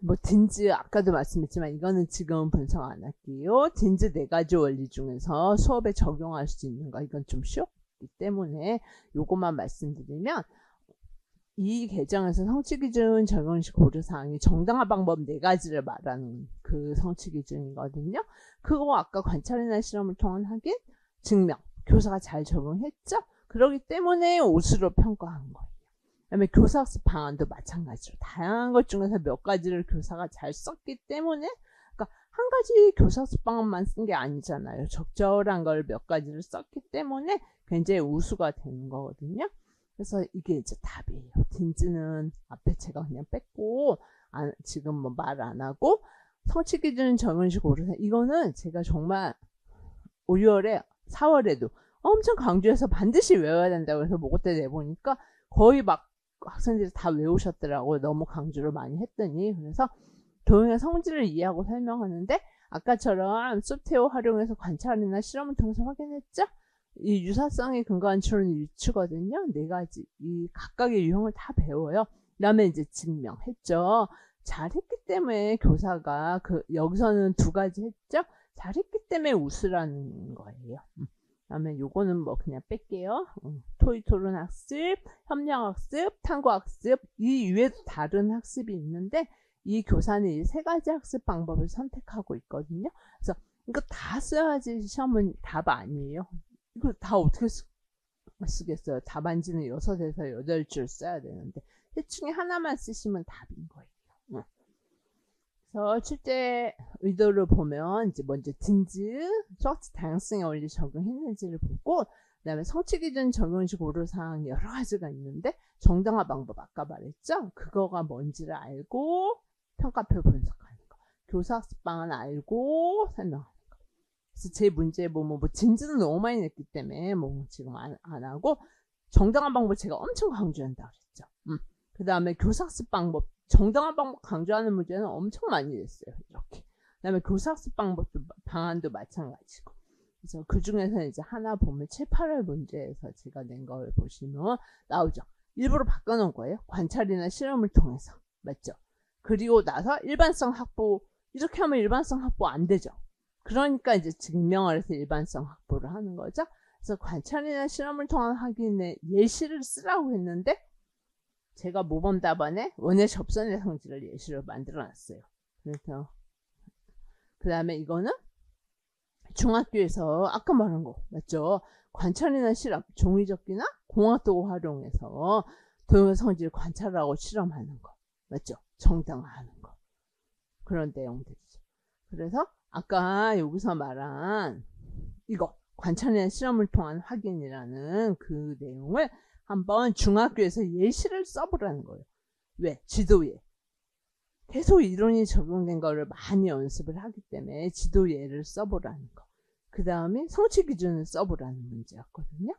뭐 딘즈 아까도 말씀했지만 이거는 지금 분석 안 할게요. 딘즈 4가지 원리 중에서 수업에 적용할 수 있는 거, 이건 좀 쉬웠기 때문에 요것만 말씀드리면, 이 계정에서 성취기준 적용식 고려사항이 정당화 방법 4가지를 말하는 그 성취기준이거든요. 그거 아까 관찰이나 실험을 통한 확인, 증명, 교사가 잘 적용했죠? 그렇기 때문에 옷으로 평가한 거예요. 그다음에 교사학습 방안도 마찬가지로 다양한 것 중에서 몇 가지를 교사가 잘 썼기 때문에, 그러니까 한 가지 교사학습 방안만 쓴 게 아니잖아요. 적절한 걸 몇 가지를 썼기 때문에 굉장히 우수가 되는 거거든요. 그래서 이게 이제 답이에요. 딘즈는 앞에 제가 그냥 뺐고 지금 뭐 말 안 하고, 성취기준 적용식 고려사, 이거는 제가 정말 5월에 4월에도 엄청 강조해서 반드시 외워야 된다고 해서 모고때 내보니까 거의 막 학생들이 다 외우셨더라고요. 너무 강조를 많이 했더니. 그래서 도형의 성질을 이해하고 설명하는데 아까처럼 소프트웨어 활용해서 관찰이나 실험을 통해서 확인했죠? 이 유사성에 근거한 추론이 유추거든요. 4가지. 이 각각의 유형을 다 배워요. 그 다음에 이제 증명했죠. 잘했기 때문에 교사가 여기서는 2가지 했죠? 잘했기 때문에 우수라는 거예요. 그다음에 요거는 뭐 그냥 뺄게요. 토의 토론 학습, 협력 학습, 탐구 학습, 이 이외에도 다른 학습이 있는데 이 교사는 이 3가지 학습 방법을 선택하고 있거든요. 그래서 이거 다 써야지 시험은 답 아니에요. 이거 다 어떻게 쓰겠어요? 답안지는 6에서 8줄 써야 되는데 셋 중에 하나만 쓰시면 답인 거예요. 그래서 출제 의도를 보면 이제 먼저 딘즈, 수학적 다양성의 원리 적용했는지를 보고, 그 다음에 성취기준 적용식 고려사항이 여러 가지가 있는데 정당화 방법 아까 말했죠? 그거가 뭔지를 알고 평가표 분석하는 거, 교사학습 방안 알고 설명하는 거. 그래서 제 문제에 뭐 진지는 너무 많이 냈기 때문에 뭐 지금 안 하고 정당한 방법 제가 엄청 강조한다 그랬죠. 그 다음에 교사학습 방법 정당한 방법 강조하는 문제는 엄청 많이 냈어요. 이렇게. 그 다음에 교사학습 방법도 방안도 마찬가지고. 그래서 그 중에서 이제 하나 보면 7, 8월 문제에서 제가 낸 걸 보시면 나오죠. 일부러 바꿔놓은 거예요. 관찰이나 실험을 통해서. 맞죠? 그리고 나서 일반성 확보 이렇게 하면 일반성 확보 안 되죠. 그러니까 이제 증명을 해서 일반성 확보를 하는 거죠. 그래서 관찰이나 실험을 통한 확인의 예시를 쓰라고 했는데 제가 모범 답안에 원의 접선의 성질을 예시로 만들어 놨어요. 그래서 그 다음에 이거는 중학교에서 아까 말한 거 맞죠? 관찰이나 실험, 종이접기나 공학도구 활용해서 도형의 성질을 관찰하고 실험하는 거 맞죠? 정당화하는 거 그런 내용들이죠. 그래서 아까 여기서 말한 이거 관찰이나 실험을 통한 확인이라는 그 내용을 한번 중학교에서 예시를 써보라는 거예요. 왜? 지도예. 계속 이론이 적용된 거를 많이 연습을 하기 때문에 지도예를 써보라는 거. 그 다음에 성취 기준을 써보라는 문제였거든요.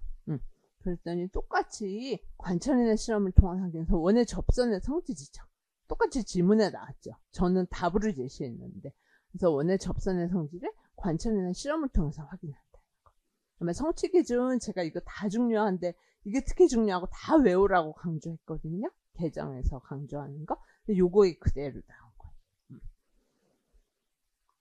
그랬더니 똑같이 관찰이나 실험을 통한 확인에서 원의 접선의 성질이죠. 똑같이 지문에 나왔죠. 저는 답으로 제시했는데 그래서 원의 접선의 성질을 관찰이나 실험을 통해서 확인한다는 거. 그다음에 성취 기준 제가 이거 다 중요한데 이게 특히 중요하고 다 외우라고 강조했거든요. 개정에서 강조하는 거. 요거에 그대로 나온 거예요.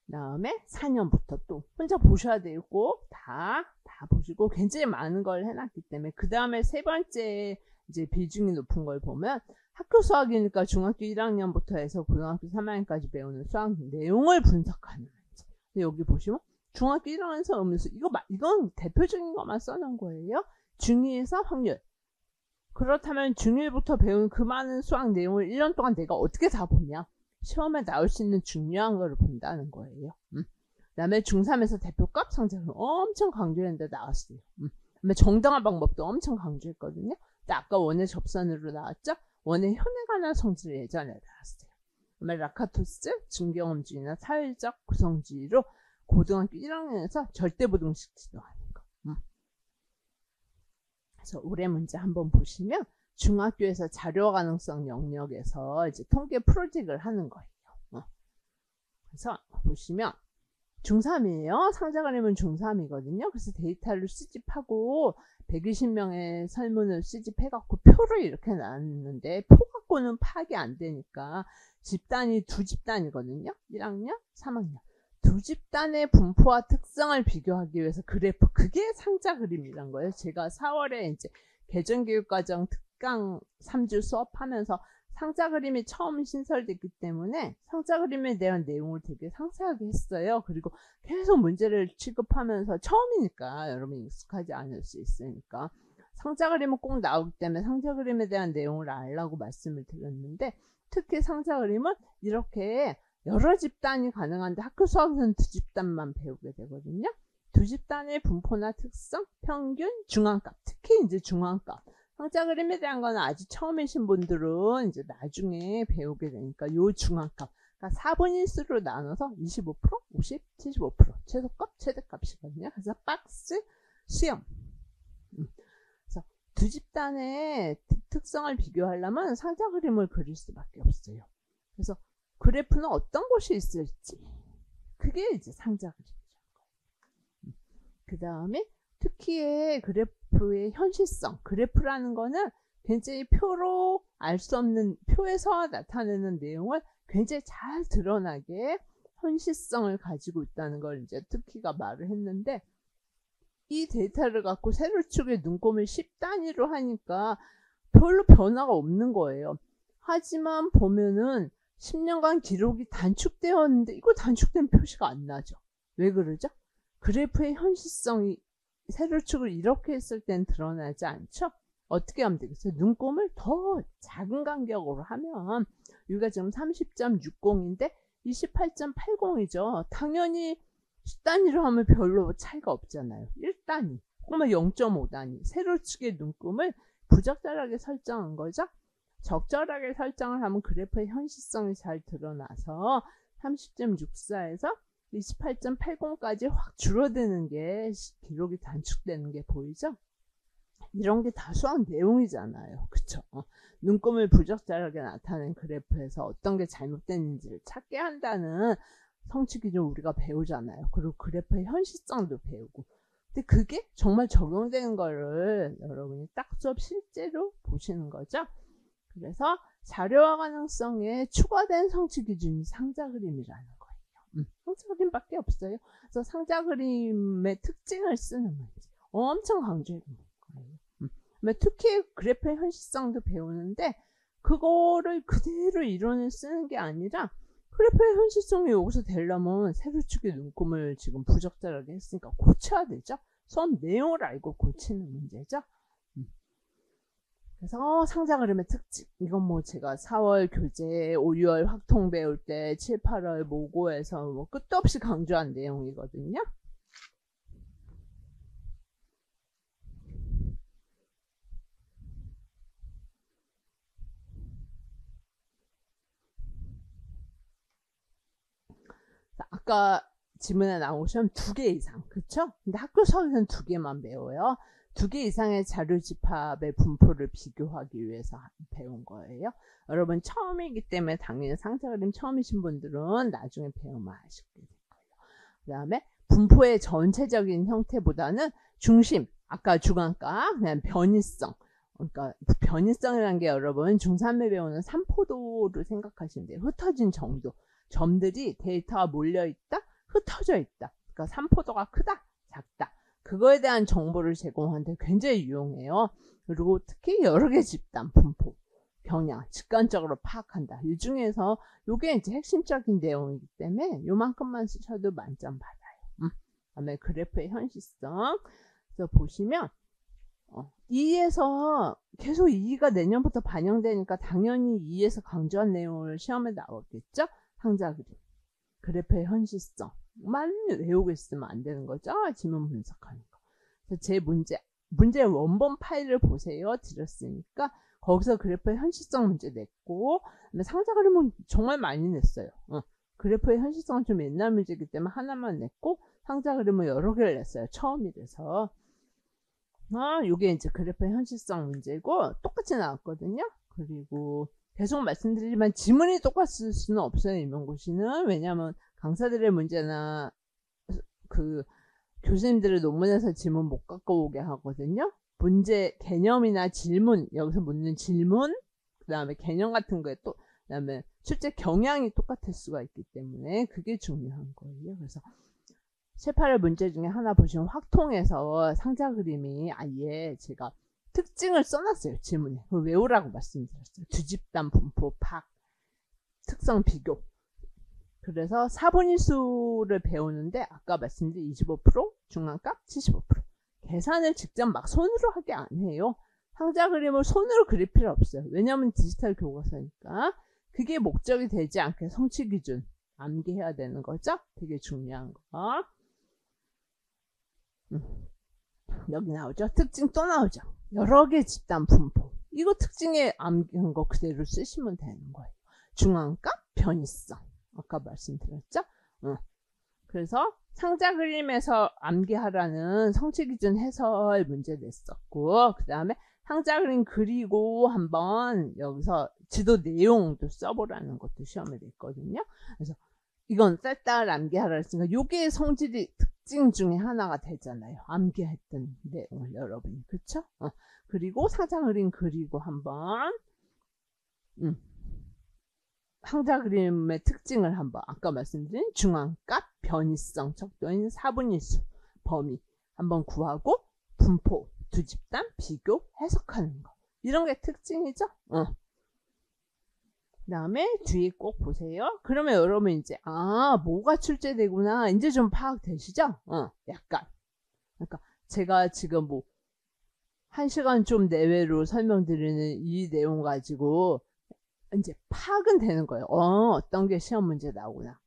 그 다음에 4년부터 또 혼자 보셔야 되고 다 보시고 굉장히 많은 걸 해놨기 때문에 그 다음에 세 번째 이제 비중이 높은 걸 보면 학교 수학이니까 중학교 1학년부터 해서 고등학교 3학년까지 배우는 수학 내용을 분석하는 문제. 여기 보시면 중학교 1학년에서 음수 이건 대표적인 것만 써놓은 거예요. 중2에서 확률. 그렇다면 중1부터 배운 그 많은 수학 내용을 1년 동안 내가 어떻게 다 보냐? 시험에 나올 수 있는 중요한 거를 본다는 거예요. 그 다음에 중3에서 대표값 성적을 엄청 강조했는데 나왔어요. 그 다음에 정당화 방법도 엄청 강조했거든요. 근데 아까 원의 접선으로 나왔죠? 원의 현에 관한 성질을 예전에 나왔어요. 그 다음에 라카토스, 증경험주의나 사회적 구성주의로 고등학교 1학년에서 절대부등식 지도하는 거. 그래서 올해 문제 한번 보시면 중학교에서 자료 가능성 영역에서 이제 통계 프로젝트를 하는 거예요. 그래서 보시면 중3이에요. 상자 그림은 중3이거든요. 그래서 데이터를 수집하고 120명의 설문을 수집해갖고 표를 이렇게 나눴는데 표 갖고는 파악이 안 되니까 집단이 두 집단이거든요. 1학년, 3학년. 두 집단의 분포와 특성을 비교하기 위해서 그래프, 그게 상자 그림이란 거예요. 제가 4월에 이제 개정교육과정 특강 3주 수업하면서 상자 그림이 처음 신설됐기 때문에 상자 그림에 대한 내용을 되게 상세하게 했어요. 그리고 계속 문제를 취급하면서 처음이니까 여러분이 익숙하지 않을 수 있으니까 상자 그림은 꼭 나오기 때문에 상자 그림에 대한 내용을 알라고 말씀을 드렸는데 특히 상자 그림은 이렇게 여러 집단이 가능한데 학교 수학에서는 두 집단만 배우게 되거든요. 두 집단의 분포나 특성, 평균, 중앙값, 특히 이제 중앙값. 상자 그림에 대한 거는 아직 처음이신 분들은 이제 나중에 배우게 되니까 요 중앙값. 그러니까 4분인수로 나눠서 25%, 50, 75% 최소값, 최대값이거든요. 그래서 박스, 수염. 그래서 두 집단의 특성을 비교하려면 상자 그림을 그릴 수밖에 없어요. 그래서 그래프는 어떤 곳이 있을지 그게 이제 상자 그림이죠. 그 다음에 특히의 그래프의 현실성. 그래프라는 거는 굉장히 표로 알 수 없는 표에서 나타내는 내용을 굉장히 잘 드러나게 현실성을 가지고 있다는 걸 이제 특히가 말을 했는데 이 데이터를 갖고 세로축의 눈곱을 10단위로 하니까 별로 변화가 없는 거예요. 하지만 보면은 10년간 기록이 단축되었는데 이거 단축된 표시가 안 나죠. 왜 그러죠? 그래프의 현실성이 세로축을 이렇게 했을 땐 드러나지 않죠? 어떻게 하면 되겠어요? 눈곱을 더 작은 간격으로 하면 여기가 지금 30.60인데 28.80이죠. 당연히 10단위로 하면 별로 차이가 없잖아요. 1단위, 혹은 0.5단위. 세로축의 눈금을 부적절하게 설정한 거죠. 적절하게 설정을 하면 그래프의 현실성이 잘 드러나서 30.64에서 28.80까지 확 줄어드는 게 기록이 단축되는 게 보이죠? 이런 게 다 수학 내용이잖아요. 그쵸? 눈금을 부적절하게 나타낸 그래프에서 어떤 게 잘못됐는지를 찾게 한다는 성취 기준 우리가 배우잖아요. 그리고 그래프의 현실성도 배우고. 근데 그게 정말 적용되는 거를 여러분이 딱 수업 실제로 보시는 거죠. 그래서 자료화 가능성에 추가된 성취 기준이 상자 그림이라는 거예요. 상자 그림밖에 없어요. 그래서 상자 그림의 특징을 쓰는 문제 엄청 강조해 줍니다. 특히 그래프의 현실성도 배우는데 그거를 그대로 이론을 쓰는 게 아니라 그래프의 현실성이 여기서 되려면 세로축의 눈금을 지금 부적절하게 했으니까 고쳐야 되죠. 수업 내용을 알고 고치는 문제죠. 그래서 상자 그림의 특징, 이건 뭐 제가 4월 교재, 5, 6월 확통 배울 때 7, 8월 모고에서 뭐 끝도 없이 강조한 내용이거든요. 아까 지문에 나오시면 2개 이상, 그쵸? 근데 학교 수업에서는 2개만 배워요. 2개 이상의 자료 집합의 분포를 비교하기 위해서 배운 거예요. 여러분 처음이기 때문에 당연히 상자 그림 처음이신 분들은 나중에 배우면 아시게 될 거예요. 그 다음에 분포의 전체적인 형태보다는 중심, 아까 주관가, 그냥 변이성. 그러니까 변이성이라는 게 여러분 중3에 배우는 삼포도를 생각하시면 돼요. 흩어진 정도. 점들이 데이터가 몰려있다, 흩어져 있다. 그러니까 삼포도가 크다, 작다. 그거에 대한 정보를 제공하는데 굉장히 유용해요. 그리고 특히 여러 개 집단, 분포, 경향, 직관적으로 파악한다. 이 중에서 이게 이제 핵심적인 내용이기 때문에 요만큼만 쓰셔도 만점 받아요. 그다음에 그래프의 현실성. 그래서 보시면 2에서 계속 2가 내년부터 반영되니까 당연히 2에서 강조한 내용을 시험에 나오겠죠. 상자 그림, 그래프의 현실성만 외우고 있으면 안 되는 거죠. 지문 분석하는 거. 그래서 제 문제의 원본 파일을 보세요. 드렸으니까 거기서 그래프의 현실성 문제 냈고, 상자 그림은 정말 많이 냈어요. 그래프의 현실성은 좀 옛날 문제이기 때문에 하나만 냈고, 상자 그림은 여러 개를 냈어요. 처음이라서. 요게 이제 그래프의 현실성 문제고 똑같이 나왔거든요. 그리고 계속 말씀드리지만 지문이 똑같을 수는 없어요. 임용고시는. 왜냐하면 강사들의 문제나 그 교수님들의 논문에서 지문 못 갖고 오게 하거든요. 문제 개념이나 질문, 여기서 묻는 질문, 그 다음에 개념 같은 거에 또, 그 다음에 출제 경향이 똑같을 수가 있기 때문에 그게 중요한 거예요. 그래서 7, 8월 문제 중에 하나 보시면 확통에서 상자 그림이 아예 제가 특징을 써놨어요. 지문에. 그걸 외우라고 말씀드렸어요. 두 집단 분포, 파악, 특성 비교. 그래서 4분위수를 배우는데 아까 말씀드린 25%, 중앙값 75%. 계산을 직접 막 손으로 하게 안 해요. 상자 그림을 손으로 그릴 필요 없어요. 왜냐하면 디지털 교과서니까. 그게 목적이 되지 않게 성취 기준 암기해야 되는 거죠. 되게 중요한 거. 여기 나오죠. 특징 또 나오죠. 여러 개 집단 분포. 이거 특징에 암기한 거 그대로 쓰시면 되는 거예요. 중앙값, 변이성. 아까 말씀드렸죠. 그래서 상자 그림에서 암기하라는 성취 기준 해설 문제 냈었고, 그 다음에 상자 그림 그리고 한번 여기서 지도 내용도 써보라는 것도 시험에 냈거든요. 그래서 이건 쌀쌀 암기하라 했으니까 요게 성질이 특징 중에 하나가 되잖아요. 암기했던 내용을 여러분이. 그쵸? 그리고 상자 그림 그리고 한번 상자 그림의 특징을 한번 아까 말씀드린 중앙값, 변이성, 척도인 4분위수, 범위 한번 구하고 분포, 두 집단, 비교, 해석하는 거. 이런 게 특징이죠? 그 다음에 뒤에 꼭 보세요. 그러면 여러분 이제 뭐가 출제되구나 이제 좀 파악되시죠? 약간. 그러니까 제가 지금 뭐 1시간 좀 내외로 설명드리는 이 내용 가지고 이제 파악은 되는 거예요. 어떤 게 시험 문제 나오구나.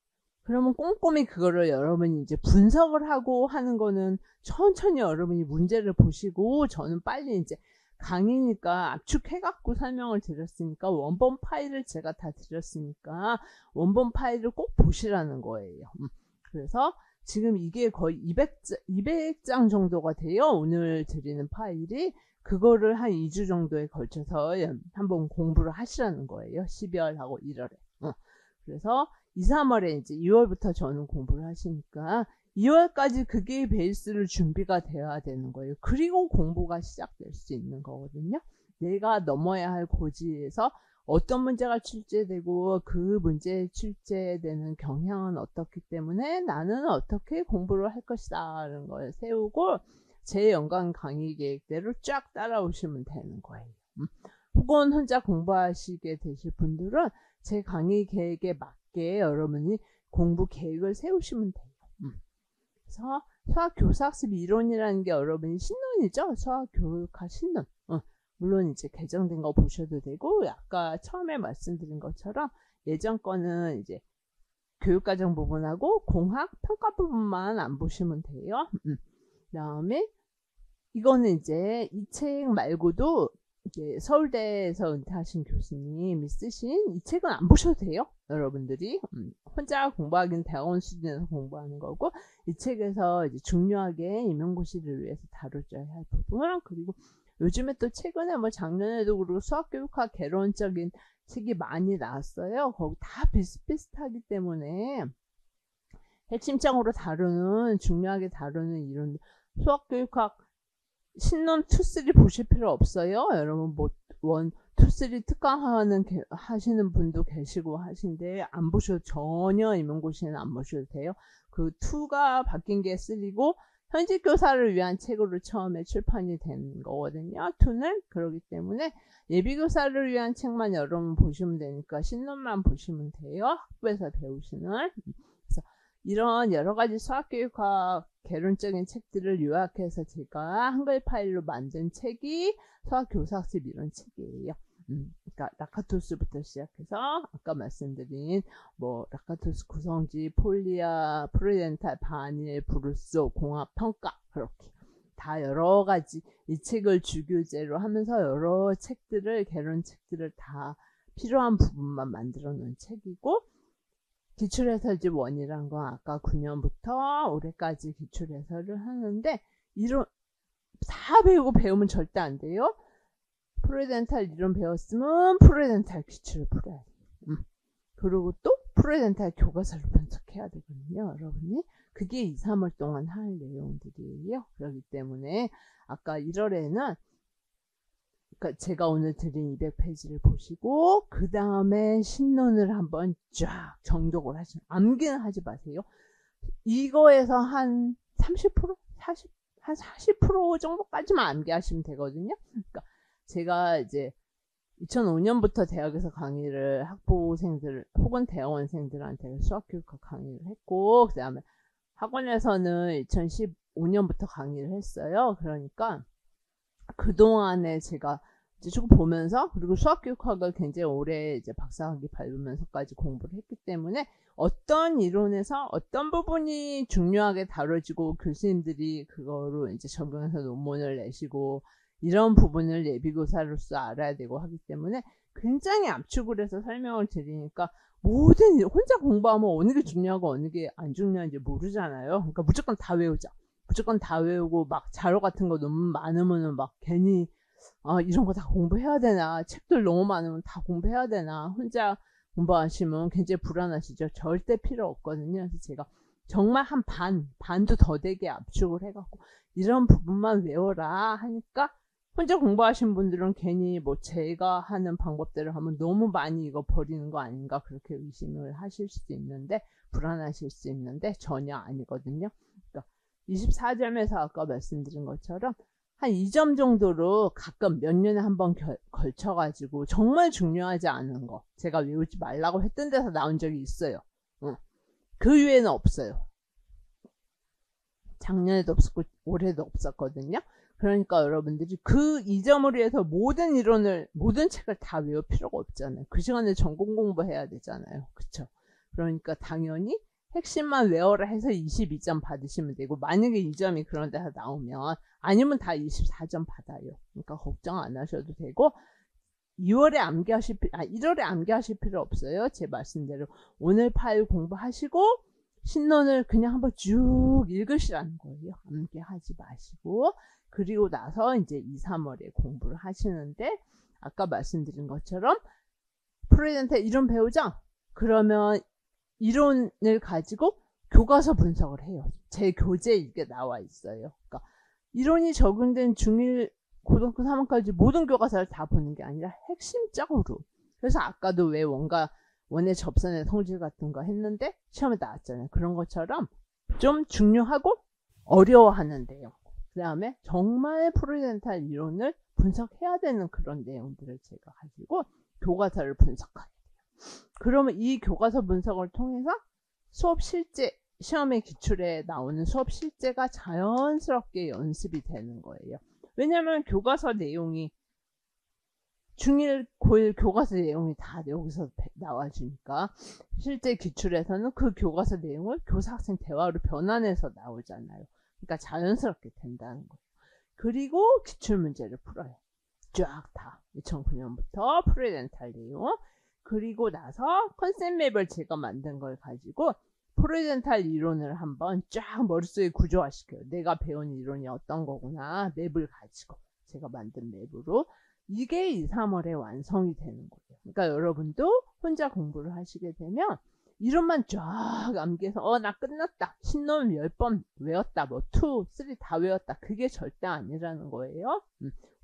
그러면 꼼꼼히 그거를 여러분이 이제 분석을 하고 하는 거는 천천히 여러분이 문제를 보시고, 저는 빨리 이제 강의니까 압축해갖고 설명을 드렸으니까 원본 파일을 제가 다 드렸으니까 원본 파일을 꼭 보시라는 거예요. 그래서 지금 이게 거의 200장 정도가 돼요. 오늘 드리는 파일이. 그거를 한 2주 정도에 걸쳐서 한번 공부를 하시라는 거예요. 12월하고 1월에. 그래서 2, 3월에 이제 2월부터 저는 공부를 하시니까 2월까지 그게 베이스를 준비가 되어야 되는 거예요. 그리고 공부가 시작될 수 있는 거거든요. 내가 넘어야 할 고지에서 어떤 문제가 출제되고 그 문제에 출제되는 경향은 어떻기 때문에 나는 어떻게 공부를 할 것이다 라는 걸 세우고 제 연간 강의 계획대로 쫙 따라오시면 되는 거예요. 혹은 혼자 공부하시게 되실 분들은 제 강의 계획에 맞게 여러분이 공부 계획을 세우시면 돼요. 그래서 수학교사학습 이론이라는 게 여러분이 신론이죠. 수학교육학 신론. 물론 이제 개정된 거 보셔도 되고, 아까 처음에 말씀드린 것처럼 예전 거는 이제 교육과정 부분하고 공학 평가 부분만 안 보시면 돼요. 그다음에 이거는 이제 이 책 말고도 이제 서울대에서 은퇴하신 교수님이 쓰신 이 책은 안 보셔도 돼요. 여러분들이 혼자 공부하기는 대학원 수준에서 공부하는 거고, 이 책에서 이제 중요하게 임용고시를 위해서 다뤄줘야 할 부분, 그리고 요즘에 또 최근에 뭐 작년에도 그리고 수학교육학 개론적인 책이 많이 나왔어요. 거기 다 비슷비슷하기 때문에 핵심적으로 다루는, 중요하게 다루는 이런 수학교육학 신론 2, 3 보실 필요 없어요. 여러분 뭐 1, 2, 3 특강하는 하시는 분도 계시고 하신데 안 보셔도 전혀 임용고시는 안 보셔도 돼요. 그 2가 바뀐 게 3고 현직 교사를 위한 책으로 처음에 출판이 된 거거든요. 2는 그렇기 때문에 예비교사를 위한 책만 여러분 보시면 되니까 신론만 보시면 돼요. 학부에서 배우시는. 그래서 이런 여러 가지 수학교육학 개론적인 책들을 요약해서 제가 한글 파일로 만든 책이 수학교사학습 이론 책이에요. 그러니까 라카토스부터 시작해서 아까 말씀드린 뭐 라카토스 구성지, 폴리아, 프로덴탈, 바닐, 브루소, 공학 평가 그렇게 다 여러 가지 이 책을 주교재로 하면서 여러 책들을 개론 책들을 다 필요한 부분만 만들어 놓은 책이고 기출해설집 1이란 건 아까 9년부터 올해까지 기출해설을 하는데 이런 다 배우면 절대 안 돼요. 프로덴탈 이론 배웠으면 프로덴탈 기출을 풀어야 돼요. 그리고 또 프로덴탈 교과서를 분석해야 되거든요. 여러분이 그게 2, 3월 동안 할 내용들이에요. 그렇기 때문에 아까 1월에는 그러니까 제가 오늘 드린 200페이지를 보시고 그 다음에 신론을 한번 쫙 정독을 하시면 암기는 하지 마세요. 이거에서 한 30%? 40% 정도까지만 암기하시면 되거든요. 그러니까 제가 이제 2005년부터 대학에서 강의를 학부생들 혹은 대학원생들한테 수학교육학 강의를 했고 그 다음에 학원에서는 2015년부터 강의를 했어요. 그러니까 그동안에 제가 이제 쭉 보면서 그리고 수학교육학을 굉장히 오래 이제 박사학위 밟으면서까지 공부를 했기 때문에 어떤 이론에서 어떤 부분이 중요하게 다뤄지고 교수님들이 그거로 이제 적용해서 논문을 내시고 이런 부분을 예비교사로서 알아야 되고 하기 때문에 굉장히 압축을 해서 설명을 드리니까 모든 혼자 공부하면 어느 게 중요하고 어느 게 안 중요한지 모르잖아요. 그러니까 무조건 다 외우자. 무조건 다 외우고 막 자료 같은 거 너무 많으면은 막 괜히 이런 거 다 공부해야 되나, 책들 너무 많으면 다 공부해야 되나, 혼자 공부하시면 굉장히 불안하시죠. 절대 필요 없거든요. 그래서 제가 정말 한 반도 더 되게 압축을 해갖고 이런 부분만 외워라 하니까 혼자 공부하신 분들은 괜히 뭐 제가 하는 방법대로 하면 너무 많이 이거 버리는 거 아닌가 그렇게 의심을 하실 수도 있는데 불안하실 수 있는데 전혀 아니거든요. 그러니까 24점에서 아까 말씀드린 것처럼 한 2점 정도로 가끔 몇 년에 한 번 걸쳐가지고 정말 중요하지 않은 거 제가 외우지 말라고 했던 데서 나온 적이 있어요. 그 외에는 없어요. 작년에도 없었고 올해도 없었거든요. 그러니까 여러분들이 그 2점을 위해서 모든 이론을 모든 책을 다 외울 필요가 없잖아요. 그 시간에 전공 공부해야 되잖아요. 그쵸? 그러니까 당연히 핵심만 외워라 해서 22점 받으시면 되고 만약에 2점이 그런 데서 나오면 아니면 다 24점 받아요. 그러니까 걱정 안 하셔도 되고 1월에 암기하실 필요 없어요. 제 말씀대로 오늘 파일 공부하시고 신론을 그냥 한번 쭉 읽으시라는 거예요. 암기하지 마시고. 그리고 나서 이제 2, 3월에 공부를 하시는데, 아까 말씀드린 것처럼 프로이덴탈 이론 배우죠? 그러면 이론을 가지고 교과서 분석을 해요. 제 교재에 이게 나와 있어요. 그러니까 이론이 적용된 중1 고등학교 3학년까지 모든 교과서를 다 보는 게 아니라 핵심적으로. 그래서 아까도 왜 원의 접선의 성질 같은 거 했는데 시험에 나왔잖아요. 그런 것처럼 좀 중요하고 어려워하는 내용. 그 다음에 정말 프로이덴탈 이론을 분석해야 되는 그런 내용들을 제가 가지고 교과서를 분석하게 돼요. 그러면 이 교과서 분석을 통해서 수업 실제, 시험의 기출에 나오는 수업 실제가 자연스럽게 연습이 되는 거예요. 왜냐면 교과서 내용이 중1, 고1 교과서 내용이 다 여기서 나와주니까 실제 기출에서는 그 교과서 내용을 교사 학생 대화로 변환해서 나오잖아요. 그러니까 자연스럽게 된다는 거예요. 그리고 기출문제를 풀어요. 쫙 다 2009년부터 프로이덴탈 내용. 그리고 나서 컨셉 맵을 제가 만든 걸 가지고 프로이덴탈 이론을 한번 쫙 머릿속에 구조화시켜요. 내가 배운 이론이 어떤 거구나. 맵을 가지고 제가 만든 맵으로. 이게 2, 3월에 완성이 되는 거예요. 그러니까 여러분도 혼자 공부를 하시게 되면 이론만 쫙 암기해서 나 끝났다. 신론 10번 외웠다. 뭐 2, 3 다 외웠다. 그게 절대 아니라는 거예요.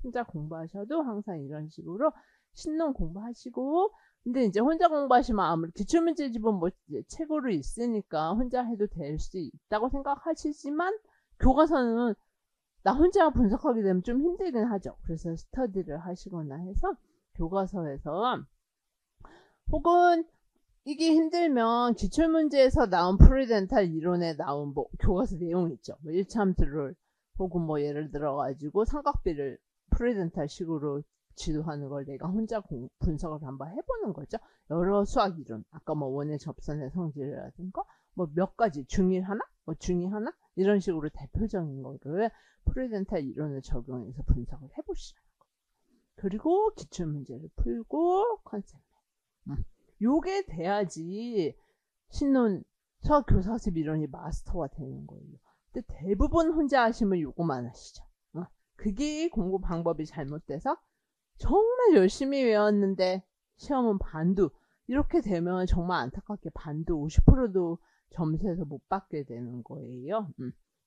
혼자 공부하셔도 항상 이런 식으로 신론 공부하시고, 근데 이제 혼자 공부하시면 아무리 기출문제집은 뭐 책으로 있으니까 혼자 해도 될 수 있다고 생각하시지만 교과서는 나 혼자 분석하게 되면 좀 힘들긴 하죠. 그래서 스터디를 하시거나 해서 교과서에서, 혹은 이게 힘들면 기출문제에서 나온 프로이덴탈 이론에 나온 뭐 교과서 내용 있죠. 뭐 1참수를 혹은 뭐 예를 들어 가지고 삼각비를 프로이덴탈 식으로 지도하는 걸 내가 혼자 분석을 한번 해보는 거죠. 여러 수학 이론, 아까 뭐 원의 접선의 성질이라든가 뭐 몇 가지 중1 하나, 뭐 중2 하나 이런 식으로 대표적인 거를 프로이덴탈 이론을 적용해서 분석을 해보시라는 거예요. 그리고 기출문제를 풀고 컨셉. 요게 돼야지 신론 수학 교사학습 이론이 마스터가 되는 거예요. 근데 대부분 혼자 하시면 요거만 하시죠. 그게 공부 방법이 잘못돼서 정말 열심히 외웠는데 시험은 반도, 이렇게 되면 정말 안타깝게 반도 50%도 점수에서 못 받게 되는 거예요.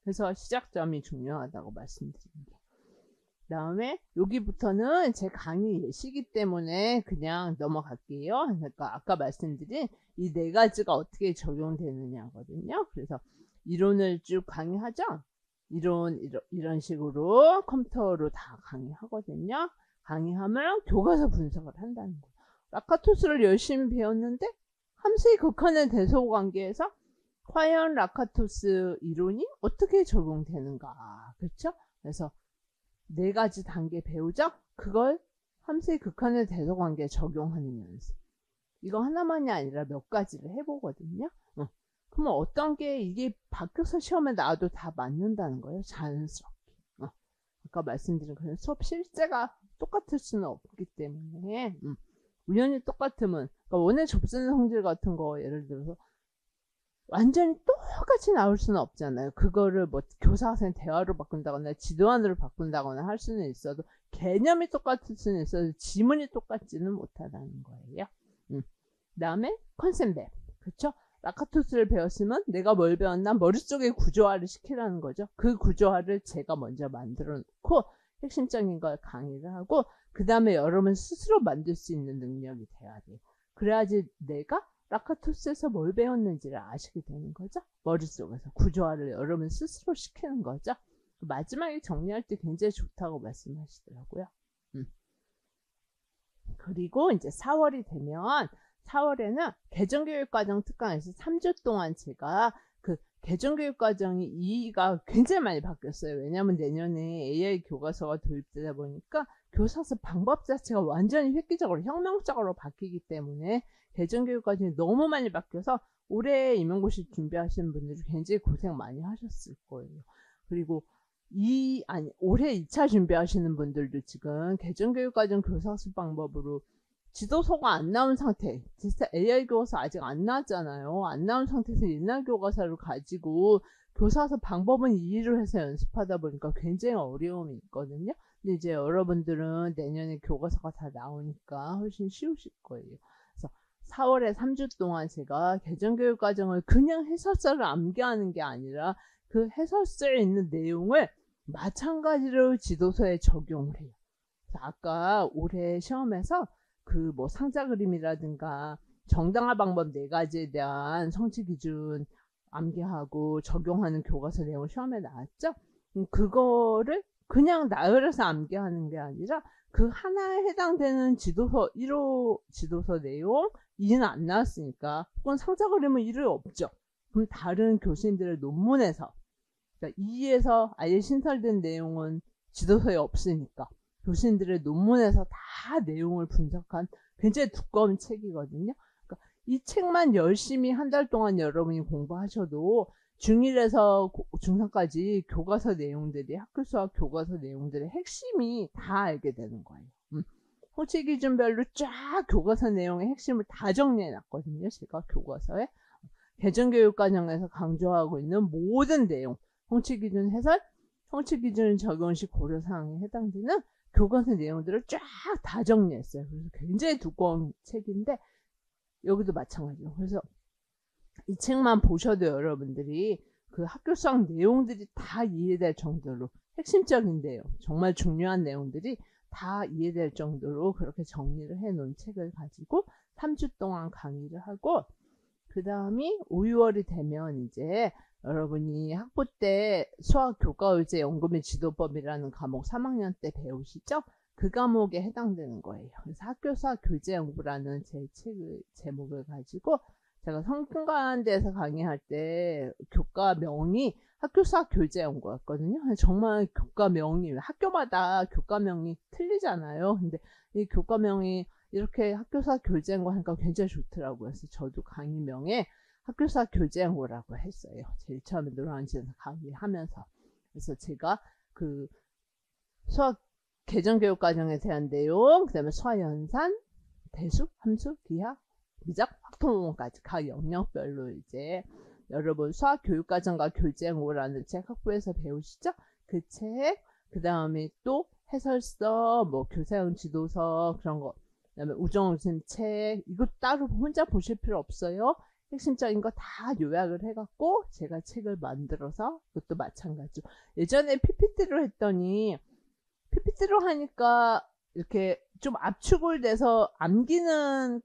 그래서 시작점이 중요하다고 말씀드립니다. 그 다음에 여기부터는 제 강의 예시이기 때문에 그냥 넘어갈게요. 그러니까 아까 말씀드린 이 4가지가 어떻게 적용되느냐거든요. 그래서 이론을 쭉 강의하죠. 이런 식으로 컴퓨터로 다 강의하거든요. 강의하면 교과서 분석을 한다는 거예요. 라카토스를 열심히 배웠는데 함수의 극한의 대소 관계에서 과연 라카토스 이론이 어떻게 적용되는가. 그렇죠? 그래서 4가지 단계 배우죠? 그걸 함수의 극한의 대소 관계에 적용하는 연습. 이거 하나만이 아니라 몇 가지를 해보거든요. 그러면 어떤 게 이게 바뀌어서 시험에 나와도 다 맞는다는 거예요. 자연스럽게. 아까 말씀드린 그런 수업 실제가 똑같을 수는 없기 때문에 우연히 똑같으면, 그러니까 원의 접선 성질 같은 거 예를 들어서 완전히 똑같이 나올 수는 없잖아요. 그거를 뭐 교사 학생 대화로 바꾼다거나 지도안으로 바꾼다거나 할 수는 있어도 개념이 똑같을 수는 있어도 지문이 똑같지는 못하다는 거예요. 그 다음에 컨셉 맵. 그쵸? 라카토스를 배웠으면 내가 뭘 배웠나 머릿속에 구조화를 시키라는 거죠. 그 구조화를 제가 먼저 만들어 놓고 핵심적인 걸 강의를 하고, 그 다음에 여러분 스스로 만들 수 있는 능력이 돼야 돼요. 그래야지 내가 라카토스에서 뭘 배웠는지를 아시게 되는 거죠. 머릿속에서 구조화를 여러분 스스로 시키는 거죠. 마지막에 정리할 때 굉장히 좋다고 말씀하시더라고요. 그리고 이제 4월이 되면 4월에는 개정교육과정 특강에서 3주 동안 제가 그 개정교육과정이 이의가 굉장히 많이 바뀌었어요. 왜냐하면 내년에 AI 교과서가 도입되다 보니까 교사학습 방법 자체가 완전히 획기적으로 혁명적으로 바뀌기 때문에 개정교육과정이 너무 많이 바뀌어서 올해 임용고시 준비하시는 분들이 굉장히 고생 많이 하셨을 거예요. 그리고 올해 2차 준비하시는 분들도 지금 개정교육과정 교사학습 방법으로 지도서가 안 나온 상태, 디지털 AI 교과서 아직 안 나왔잖아요. 안 나온 상태에서 옛날 교과서를 가지고 교사서 방법은 이해를 해서 연습하다 보니까 굉장히 어려움이 있거든요. 근데 이제 여러분들은 내년에 교과서가 다 나오니까 훨씬 쉬우실 거예요. 그래서 4월에 3주 동안 제가 개정교육 과정을 그냥 해설서를 암기하는 게 아니라 그 해설서에 있는 내용을 마찬가지로 지도서에 적용을 해요. 아까 올해 시험에서 그 뭐 상자 그림이라든가 정당화 방법 4가지에 대한 성취 기준 암기하고 적용하는 교과서 내용 시험에 나왔죠. 그거를 그냥 나열해서 암기하는 게 아니라 그 하나에 해당되는 지도서 1호 지도서 내용 2는 안 나왔으니까, 그건 상자 그림은 1호 없죠. 그럼 다른 교수님들의 논문에서, 그러니까 2에서 아예 신설된 내용은 지도서에 없으니까 교수님들의 논문에서 다 내용을 분석한 굉장히 두꺼운 책이거든요. 그러니까 이 책만 열심히 한 달 동안 여러분이 공부하셔도 중1에서 중3까지 교과서 내용들이, 학교 수학 교과서 내용들의 핵심이 다 알게 되는 거예요. 성취 기준별로 쫙 교과서 내용의 핵심을 다 정리해 놨거든요. 제가 교과서에 개정교육 과정에서 강조하고 있는 모든 내용, 성취 기준 해설, 성취 기준 적용 시 고려사항에 해당되는 교과서 내용들을 쫙 다 정리했어요. 그래서 굉장히 두꺼운 책인데 여기도 마찬가지예요. 그래서 이 책만 보셔도 여러분들이 그 학교 수학 내용들이 다 이해될 정도로, 핵심적인데요, 정말 중요한 내용들이 다 이해될 정도로 그렇게 정리를 해 놓은 책을 가지고 3주 동안 강의를 하고, 그 다음이 5, 6월이 되면 이제 여러분이 학부 때 수학 교과의제 연구및 지도법이라는 과목 3학년 때 배우시죠? 그 과목에 해당되는 거예요. 그래서 학교 수학 교재 연구라는 제 책의 제목을 가지고, 제가 성균관대에서 강의할 때 교과명이 학교 수학 교재 연구였거든요. 정말 교과명이, 학교마다 교과명이 틀리잖아요. 근데 이 교과명이 이렇게 학교 수학 교재 연구 하니까 굉장히 좋더라고요. 그래서 저도 강의명에 학교 수학 교재 연구라고 했어요. 제일 처음에 노란지에서 강의하면서. 그래서 제가 그 수학 개정교육 과정에 대한 내용, 그 다음에 수화연산, 대수, 함수, 기하, 미적, 확통까지 각 영역별로 이제 여러분 수학 교육 과정과 교재 연구라는 책 학부에서 배우시죠? 그 책, 그 다음에 또 해설서, 뭐 교사용 지도서 그런 거, 그 다음에 우정우신 책, 이거 따로 혼자 보실 필요 없어요. 핵심적인 거 다 요약을 해갖고 제가 책을 만들어서, 그것도 마찬가지죠. 예전에 PPT로 했더니, PPT로 하니까 이렇게 좀 압축을 돼서 암기는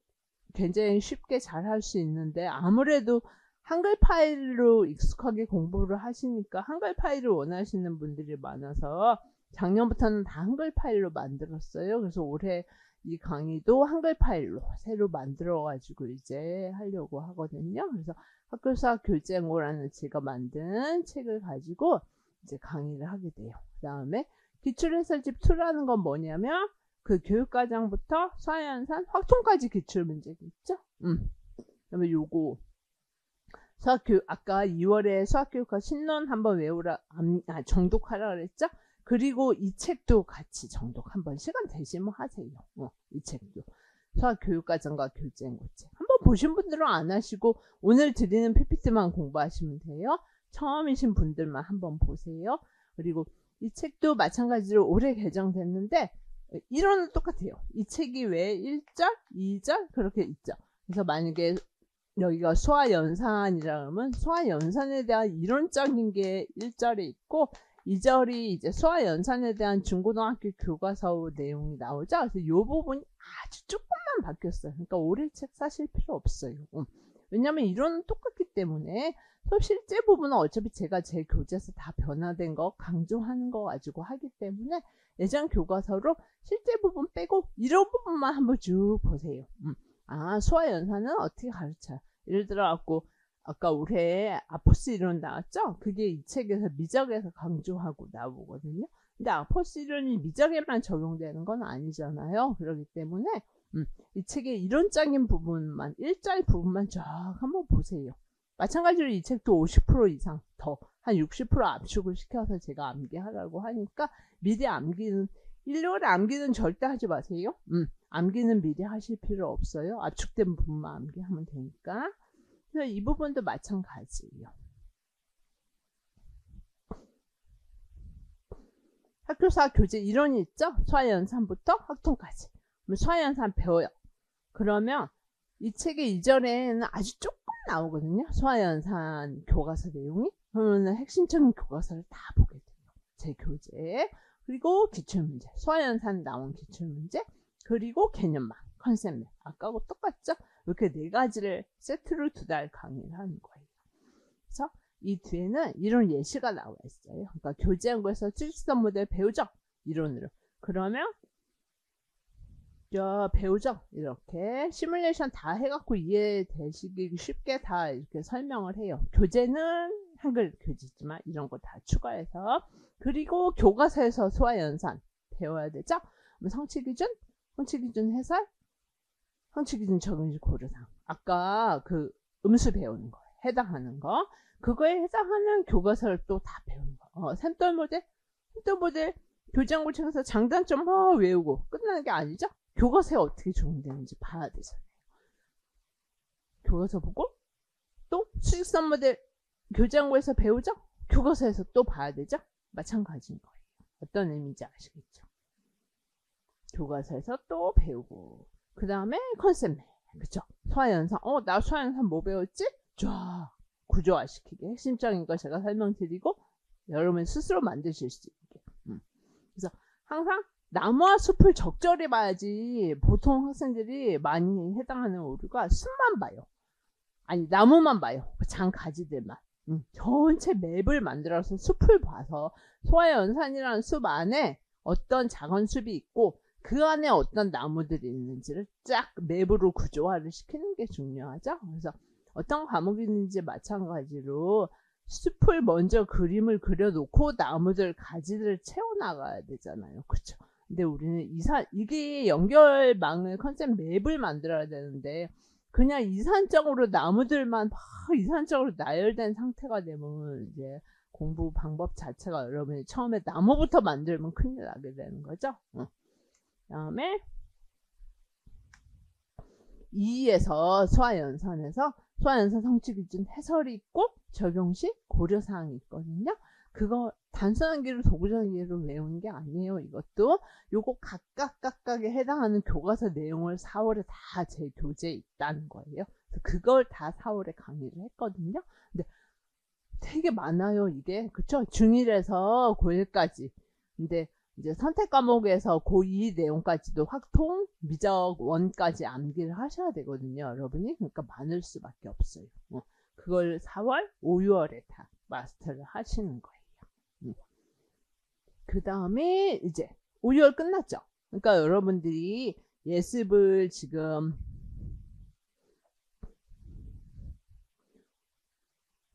굉장히 쉽게 잘 할 수 있는데, 아무래도 한글 파일로 익숙하게 공부를 하시니까 한글 파일을 원하시는 분들이 많아서 작년부터는 다 한글 파일로 만들었어요. 그래서 올해 이 강의도 한글 파일로 새로 만들어 가지고 이제 하려고 하거든요. 그래서 학교 수학 교재 연구라는 제가 만든 책을 가지고 이제 강의를 하게 돼요. 그 다음에 기출해설집 2라는 건 뭐냐면 그 교육과정부터 수화연산, 확통까지 기출문제가 있죠. 그다음에 요거 수학교육, 아까 2월에 수학교육과 신론 한번 외우라, 정독하라 그랬죠. 그리고 이 책도 같이 정독 한번 시간 되시면 하세요. 이 책도 수학교육과정과 교재연구책 한번 보신 분들은 안 하시고 오늘 드리는 PPT만 공부하시면 돼요. 처음이신 분들만 한번 보세요. 그리고 이 책도 마찬가지로 올해 개정됐는데 이론은 똑같아요. 이 책이 왜 1절, 2절 그렇게 있죠. 그래서 만약에 여기가 수화연산이라 그러면 수화연산에 대한 이론적인 게 1절에 있고 2절이 이제 수화연산에 대한 중고등학교 교과서 내용이 나오죠. 그래서 이 부분이 아주 조금만 바뀌었어요. 그러니까 올해 책 사실 필요 없어요. 왜냐면 이론은 똑같기 때문에 수업 실제 부분은 어차피 제가 제 교재에서 다 변화된 거 강조하는 거 가지고 하기 때문에 예전 교과서로 실제 부분 빼고 이런 부분만 한번 쭉 보세요. 수화연산은 어떻게 가르쳐요? 예를 들어 갖고 아까 올해 아포스 이론 나왔죠? 그게 이 책에서 미적에서 강조하고 나오거든요. 근데 아포스 이론이 미적에만 적용되는 건 아니잖아요. 그렇기 때문에 이 책의 이론적인 부분만, 1절 부분만 쫙 한번 보세요. 마찬가지로 이 책도 50% 이상 더, 한 60% 압축을 시켜서 제가 암기하라고 하니까 미리 암기는 일요일에 암기는 절대 하지 마세요. 암기는 미리 하실 필요 없어요. 압축된 부분만 암기하면 되니까. 그래서 이 부분도 마찬가지예요. 학교사 교재 이론이 있죠? 수화연산부터 학통까지. 수화연산 배워요. 그러면 이 책의 이전에는 아주 조금 나오거든요. 수화연산 교과서 내용이. 그러면 핵심적인 교과서를 다 보게 돼요. 제 교재에. 그리고 기출문제. 수화연산 나온 기출문제. 그리고 개념만, 컨셉맵. 아까하고 똑같죠? 이렇게 네 가지를 세트로 2달 강의를 하는 거예요. 그래서 이 뒤에는 이론 예시가 나와 있어요. 그러니까 교재연구에서 수직선 모델 배우죠? 이론으로. 그러면 배우죠? 이렇게 시뮬레이션 다 해갖고 이해되시기 쉽게 다 이렇게 설명을 해요. 교재는 한글 교재지만 이런 거 다 추가해서. 그리고 교과서에서 수화연산 배워야 되죠? 성취기준, 성취기준 해설, 성취기준 적용식 고려사항. 아까 그 음수 배우는 거, 해당하는 거. 그거에 해당하는 교과서를 또 다 배우는 거. 샘돌 모델 교재연구 책에서 장단점 외우고 끝나는 게 아니죠? 교과서에 어떻게 적용되는지 봐야 되잖아요. 교과서 보고 또 수직선 모델 교재연구에서 배우죠? 교과서에서 또 봐야 되죠? 마찬가지인 거예요. 어떤 의미인지 아시겠죠? 교과서에서 또 배우고 그 다음에 컨셉맵. 그쵸? 수화연산. 나 수화연산 뭐 배웠지? 쫙 구조화시키게 핵심적인 거 제가 설명드리고 여러분 스스로 만드실 수 있게. 그래서 항상 나무와 숲을 적절히 봐야지. 보통 학생들이 많이 해당하는 오류가 숲만 봐요. 아니 나무만 봐요. 장 가지들만. 전체 맵을 만들어서 숲을 봐서 수화연산이라는 숲 안에 어떤 작은 숲이 있고 그 안에 어떤 나무들이 있는지를 쫙 맵으로 구조화를 시키는 게 중요하죠. 그래서 어떤 과목이 있는지 마찬가지로 숲을 먼저 그림을 그려놓고 나무들 가지를 채워나가야 되잖아요. 그쵸? 근데 우리는 이게 연결망을 컨셉 맵을 만들어야 되는데 그냥 이산적으로 나무들만 막 이산적으로 나열된 상태가 되면 이제 공부 방법 자체가 여러분이 처음에 나무부터 만들면 큰일 나게 되는 거죠. 그 다음에 2에서 수화연산에서 수화연산 성취기준 해설이 있고 적용식 고려사항이 있거든요. 그거 단순한 기로 도구적인 기로 외우는 게 아니에요. 이것도 요거 각각에 해당하는 교과서 내용을 4월에 다 제 교재에 있다는 거예요. 그래서 그걸 다 4월에 강의를 했거든요. 근데 되게 많아요. 이게 그쵸? 중1에서 고1까지. 근데 이제 선택 과목에서 고2 내용까지도 확통, 미적 1까지 암기를 하셔야 되거든요. 여러분이. 그러니까 많을 수밖에 없어요. 그걸 4월, 5, 6월에 다 마스터를 하시는 거예요. 그 다음에 이제 5, 6월 끝났죠. 그러니까 여러분들이 예습을 지금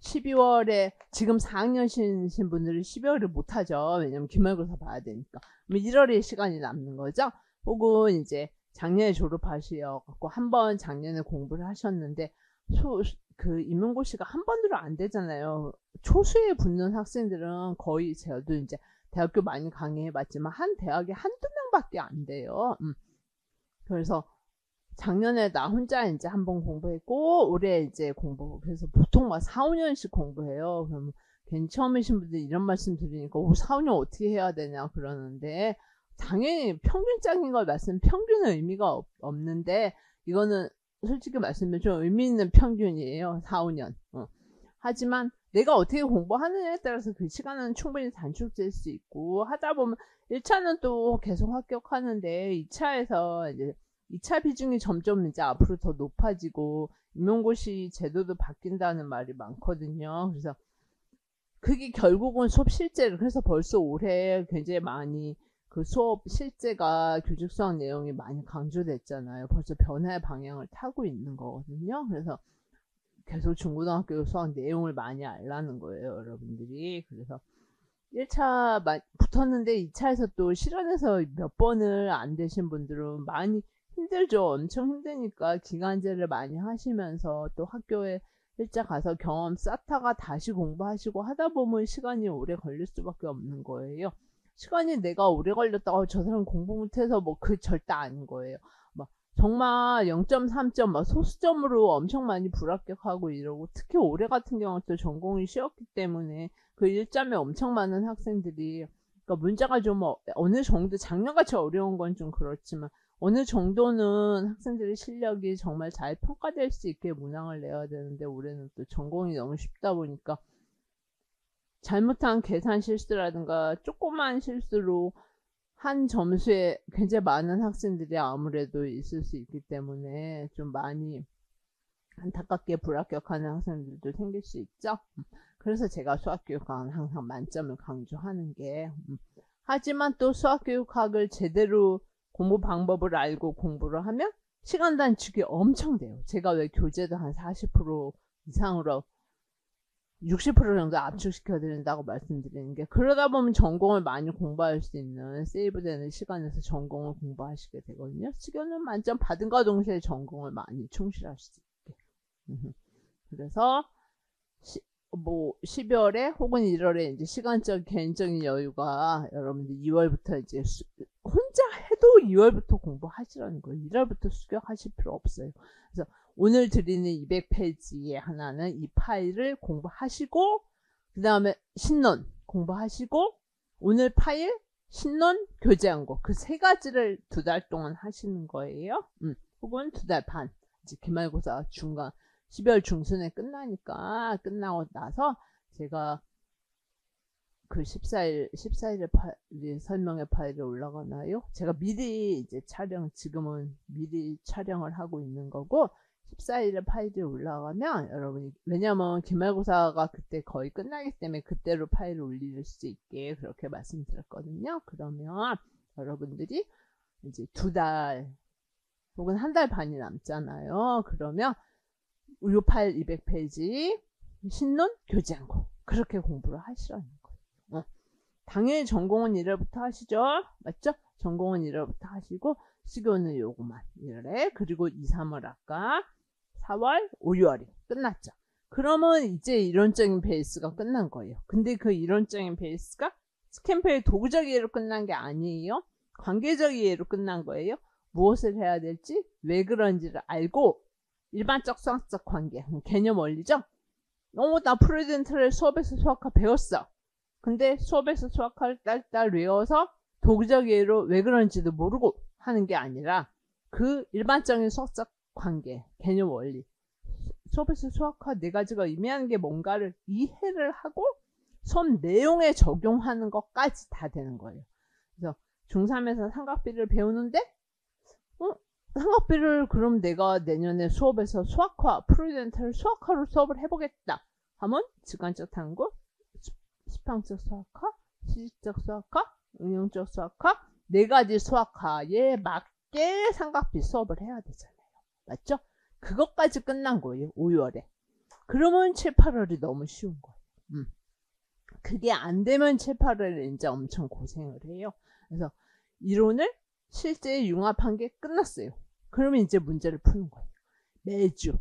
12월에 지금 4학년이신 분들은 12월에 못하죠. 왜냐면 기말고사 봐야 되니까. 1월에 시간이 남는 거죠. 혹은 이제 작년에 졸업하셔갖고 한번 작년에 공부를 하셨는데 그 임용고시가 한 번으로 안 되잖아요. 초수에 붙는 학생들은 거의 저도 이제 대학교 많이 강의해봤지만 한 대학에 한두 명밖에 안 돼요. 그래서 작년에 나 혼자 이제 한번 공부했고 올해 이제 공부. 그래서 보통 막 4, 5년씩 공부해요. 그러면 괜히 처음이신 분들 이런 말씀 드리니까 4, 5년 어떻게 해야 되냐 그러는데 당연히 평균적인 걸 평균은 의미가 없는데 이거는 솔직히 말씀드리면 좀 의미 있는 평균이에요. 4, 5년. 하지만 내가 어떻게 공부하느냐에 따라서 그 시간은 충분히 단축될 수 있고 하다 보면 1차는 또 계속 합격하는데 2차에서 이제 2차 비중이 점점 이제 앞으로 더 높아지고 임용고시 제도도 바뀐다는 말이 많거든요. 그래서 그게 결국은 수업 실제를 그래서 벌써 올해 굉장히 많이 그 수업 실제가 교직 수학 내용이 많이 강조됐잖아요. 벌써 변화의 방향을 타고 있는 거거든요. 그래서 계속 중고등학교 수학 내용을 많이 알라는 거예요, 여러분들이. 그래서 1차 붙었는데 2차에서 또 실현해서 몇 번을 안 되신 분들은 많이 힘들죠. 엄청 힘드니까 기간제를 많이 하시면서 또 학교에 일자 가서 경험 쌓다가 다시 공부하시고 하다 보면 시간이 오래 걸릴 수밖에 없는 거예요. 시간이 내가 오래 걸렸다고 저 사람 공부 못해서 뭐 그 절대 아닌 거예요. 막 정말 0.3점 막 소수점으로 엄청 많이 불합격하고 이러고, 특히 올해 같은 경우는 또 전공이 쉬웠기 때문에 그 1점에 엄청 많은 학생들이, 그러니까 문제가 좀 어느 정도 작년같이 어려운 건 좀 그렇지만 어느 정도는 학생들의 실력이 정말 잘 평가될 수 있게 문항을 내야 되는데, 올해는 또 전공이 너무 쉽다 보니까 잘못한 계산 실수라든가 조그만 실수로 한 점수에 굉장히 많은 학생들이 아무래도 있을 수 있기 때문에 좀 많이 안타깝게 불합격하는 학생들도 생길 수 있죠. 그래서 제가 수학교육학은 항상 만점을 강조하는 게, 하지만 또 수학교육학을 제대로 공부 방법을 알고 공부를 하면 시간 단축이 엄청 돼요. 제가 왜 교재도 한 40% 이상으로 60% 정도 압축시켜 드린다고 말씀드리는 게, 그러다 보면 전공을 많이 공부할 수 있는 세이브되는 시간에서 전공을 공부하시게 되거든요. 시간은 만점 받은 과 동시에 전공을 많이 충실할 수 있게. 그래서 12월에 혹은 1월에 이제 시간적 개인적인 여유가, 여러분들 2월부터 이제 혼자 해도 2월부터 공부하시라는 거예요. 1월부터 수격하실 필요 없어요. 그래서 오늘 드리는 200페이지의 하나는 이 파일을 공부하시고, 그 다음에 신론 공부하시고, 오늘 파일, 신론, 교재한 거, 그 세 가지를 2달 동안 하시는 거예요. 혹은 2달 반. 이제 기말고사 중간 12월 중순에 끝나니까, 끝나고 나서 제가 그 14일에 설명회 파일이 올라가나요? 제가 미리 이제 지금은 미리 촬영을 하고 있는 거고, 14일에 파일이 올라가면 여러분이, 왜냐면 기말고사가 그때 거의 끝나기 때문에 그때로 파일을 올릴 수 있게 그렇게 말씀드렸거든요. 그러면 여러분들이 이제 2달 혹은 1달 반이 남잖아요. 그러면 요 파일 200페이지 신론 교재한 거 그렇게 공부를 하시라는 거예요. 당연히 전공은 1월부터 하시죠. 맞죠? 전공은 1월부터 하시고, 수교는 요거만 1월에, 그리고 2, 3월 아까 4월, 5, 6월이 끝났죠. 그러면 이제 이론적인 베이스가 끝난 거예요. 근데 그 이론적인 베이스가 스탬프의 도구적 이해로 끝난 게 아니에요. 관계적 이해로 끝난 거예요. 무엇을 해야 될지, 왜 그런지를 알고, 일반적 수학적 관계, 개념 원리죠. 나 프로이덴트를 수업에서 수학과 배웠어. 근데 수업에서 수학을 딸딸 외워서 도구적 이해로 왜 그런지도 모르고 하는 게 아니라, 그 일반적인 수학적 관계, 개념 원리, 수업에서 수학과 4가지가 의미하는 게 뭔가를 이해를 하고 수업 내용에 적용하는 것까지 다 되는 거예요. 그래서 중3에서 삼각비를 배우는데, 삼각비를 그럼 내가 내년에 수업에서 수학과, 프로이덴트를 수학과로 수업을 해보겠다 하면, 직관적 탐구, 수평적 수학과, 시식적 수학과, 응용적 수학과, 4가지 수학과에 맞게 삼각비 수업을 해야 되잖아요. 맞죠? 그것까지 끝난 거예요. 5, 6월에. 그러면 7, 8월이 너무 쉬운 거예요. 그게 안 되면 7, 8월에 이제 엄청 고생을 해요. 그래서 이론을 실제 융합한 게 끝났어요. 그러면 이제 문제를 푸는 거예요. 매주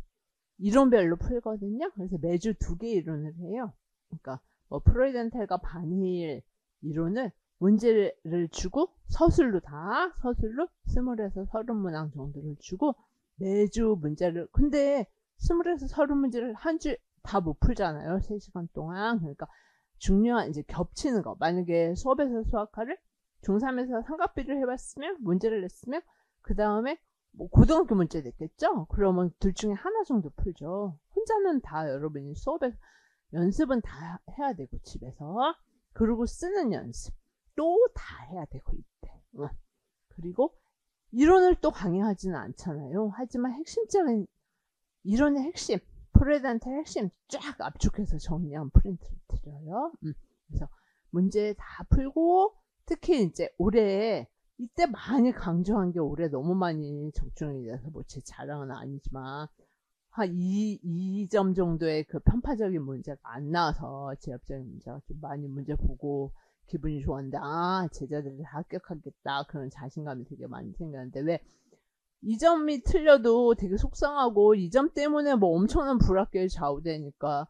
이론별로 풀거든요. 그래서 매주 2개 이론을 해요. 그러니까 뭐 프로이덴탈과 반일 이론을 문제를 주고, 서술로 20에서 30문항 정도를 주고 매주 문제를, 근데 20에서 30문제를 한 주 다 못 풀잖아요. 3시간 동안. 그러니까 중요한 이제 겹치는 거, 만약에 수업에서 수학과를 중3에서 삼각비를 해봤으면, 문제를 냈으면, 그 다음에 뭐 고등학교 문제 냈겠죠? 그러면 둘 중에 하나 정도 풀죠. 혼자는 다 여러분이 수업에서 연습은 다 해야 되고, 집에서. 그리고 쓰는 연습 또 다 해야 되고, 이때. 그리고 이론을 또 강의하지는 않잖아요. 하지만 핵심적인 이론의 핵심, 프로이덴탈 핵심 쫙 압축해서 정리한 프린트를 드려요. 그래서 문제 다 풀고, 특히 이제 올해, 이때 많이 강조한 게, 올해 너무 많이 적중이 돼서 뭐 제 자랑은 아니지만 한 2점 정도의 그 편파적인 문제가 안 나와서, 제압적인 문제가 좀 많이 문제 보고 기분이 좋았는데, 제자들이 다 합격하겠다, 그런 자신감이 되게 많이 생겼는데, 왜 2점이 틀려도 되게 속상하고, 2점 때문에 뭐 엄청난 불합격이 좌우되니까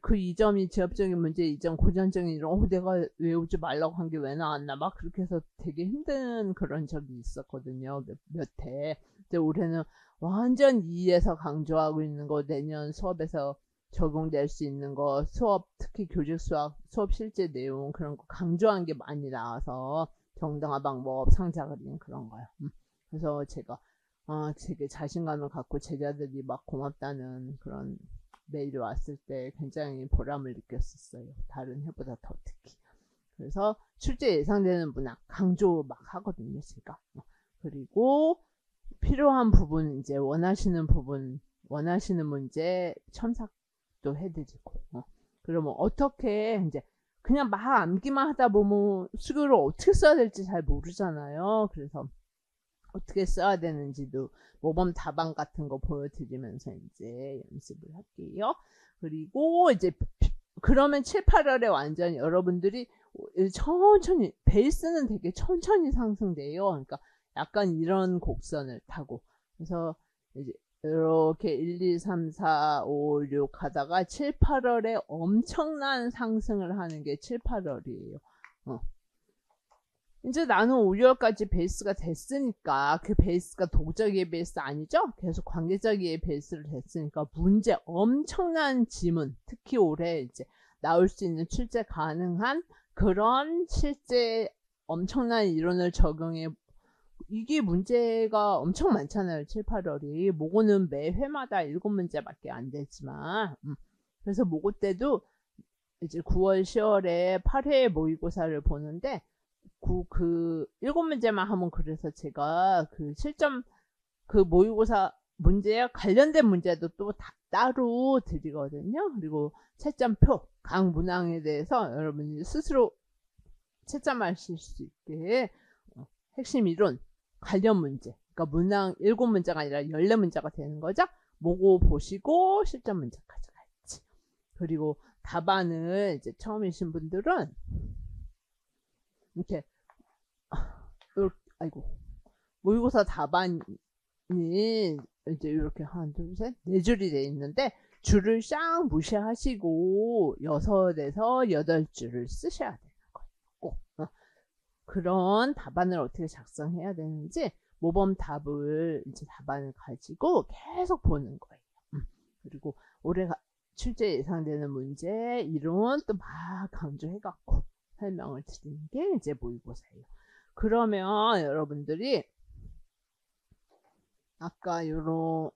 그 이점이 지엽적인 문제, 이점 고전적인 이런, 내가 외우지 말라고 한 게 왜 나왔나, 막 그렇게 해서 되게 힘든 그런 적이 있었거든요. 몇 해. 근데 올해는 완전 2에서 강조하고 있는 거, 내년 수업에서 적용될 수 있는 거, 수업, 특히 교직 수학, 수업 실제 내용, 그런 거 강조한 게 많이 나와서, 정당화 방법, 상자 그림, 그런 거요. 그래서 제가, 되게 자신감을 갖고 제자들이 막 고맙다는 그런 메일이 왔을 때 굉장히 보람을 느꼈었어요. 다른 해보다 더 특히. 그래서 출제 예상되는 문항 강조 막 하거든요, 제가. 그리고 필요한 부분, 이제 원하시는 부분, 원하시는 문제 첨삭도 해드리고. 그러면 어떻게 이제 그냥 막 암기만 하다 보면 수교를 어떻게 써야 될지 잘 모르잖아요. 그래서 어떻게 써야 되는지도 모범 답안 같은 거 보여드리면서 이제 연습을 할게요. 그리고 이제 그러면 7, 8월에 완전히 여러분들이 천천히, 베이스는 되게 천천히 상승돼요. 그러니까 약간 이런 곡선을 타고, 그래서 이제 이렇게 1, 2, 3, 4, 5, 6 하다가 7, 8월에 엄청난 상승을 하는 게 7, 8월이에요. 이제 나는 5, 6월까지 베이스가 됐으니까, 그 베이스가 도적의 베이스 아니죠? 계속 관계적의 베이스를 됐으니까 문제 엄청난 지문, 특히 올해 이제 나올 수 있는 출제 가능한 그런 실제 엄청난 이론을 적용해. 이게 문제가 엄청 많잖아요. 7, 8월이. 모고는 매 회마다 7문제밖에 안 되지만, 그래서 모고 때도 이제 9월, 10월에 8회 모의고사를 보는데, 7문제만 하면, 그래서 제가 그 실점, 그 모의고사 문제에 관련된 문제도 또 따로 드리거든요. 그리고 채점표, 각 문항에 대해서 여러분이 스스로 채점하실 수 있게 핵심 이론, 관련 문제, 그러니까 문항 7문제가 아니라 14문제가 되는 거죠. 모고 보시고 실점 문제까지 같이. 그리고 답안을 이제 처음이신 분들은 이렇게 아이고, 모의고사 답안이 이제 이렇게 하나, 둘, 셋, 4줄이 돼 있는데 줄을 싹 무시하시고 6에서 8줄을 쓰셔야 되는 거예요. 꼭. 그런 답안을 어떻게 작성해야 되는지 모범 답을, 이제 답안을 가지고 계속 보는 거예요. 그리고 올해 출제 예상되는 문제 이론 또 막 강조해갖고 설명을 드리는 게 이제 모의고사예요. 그러면 여러분들이 아까 요런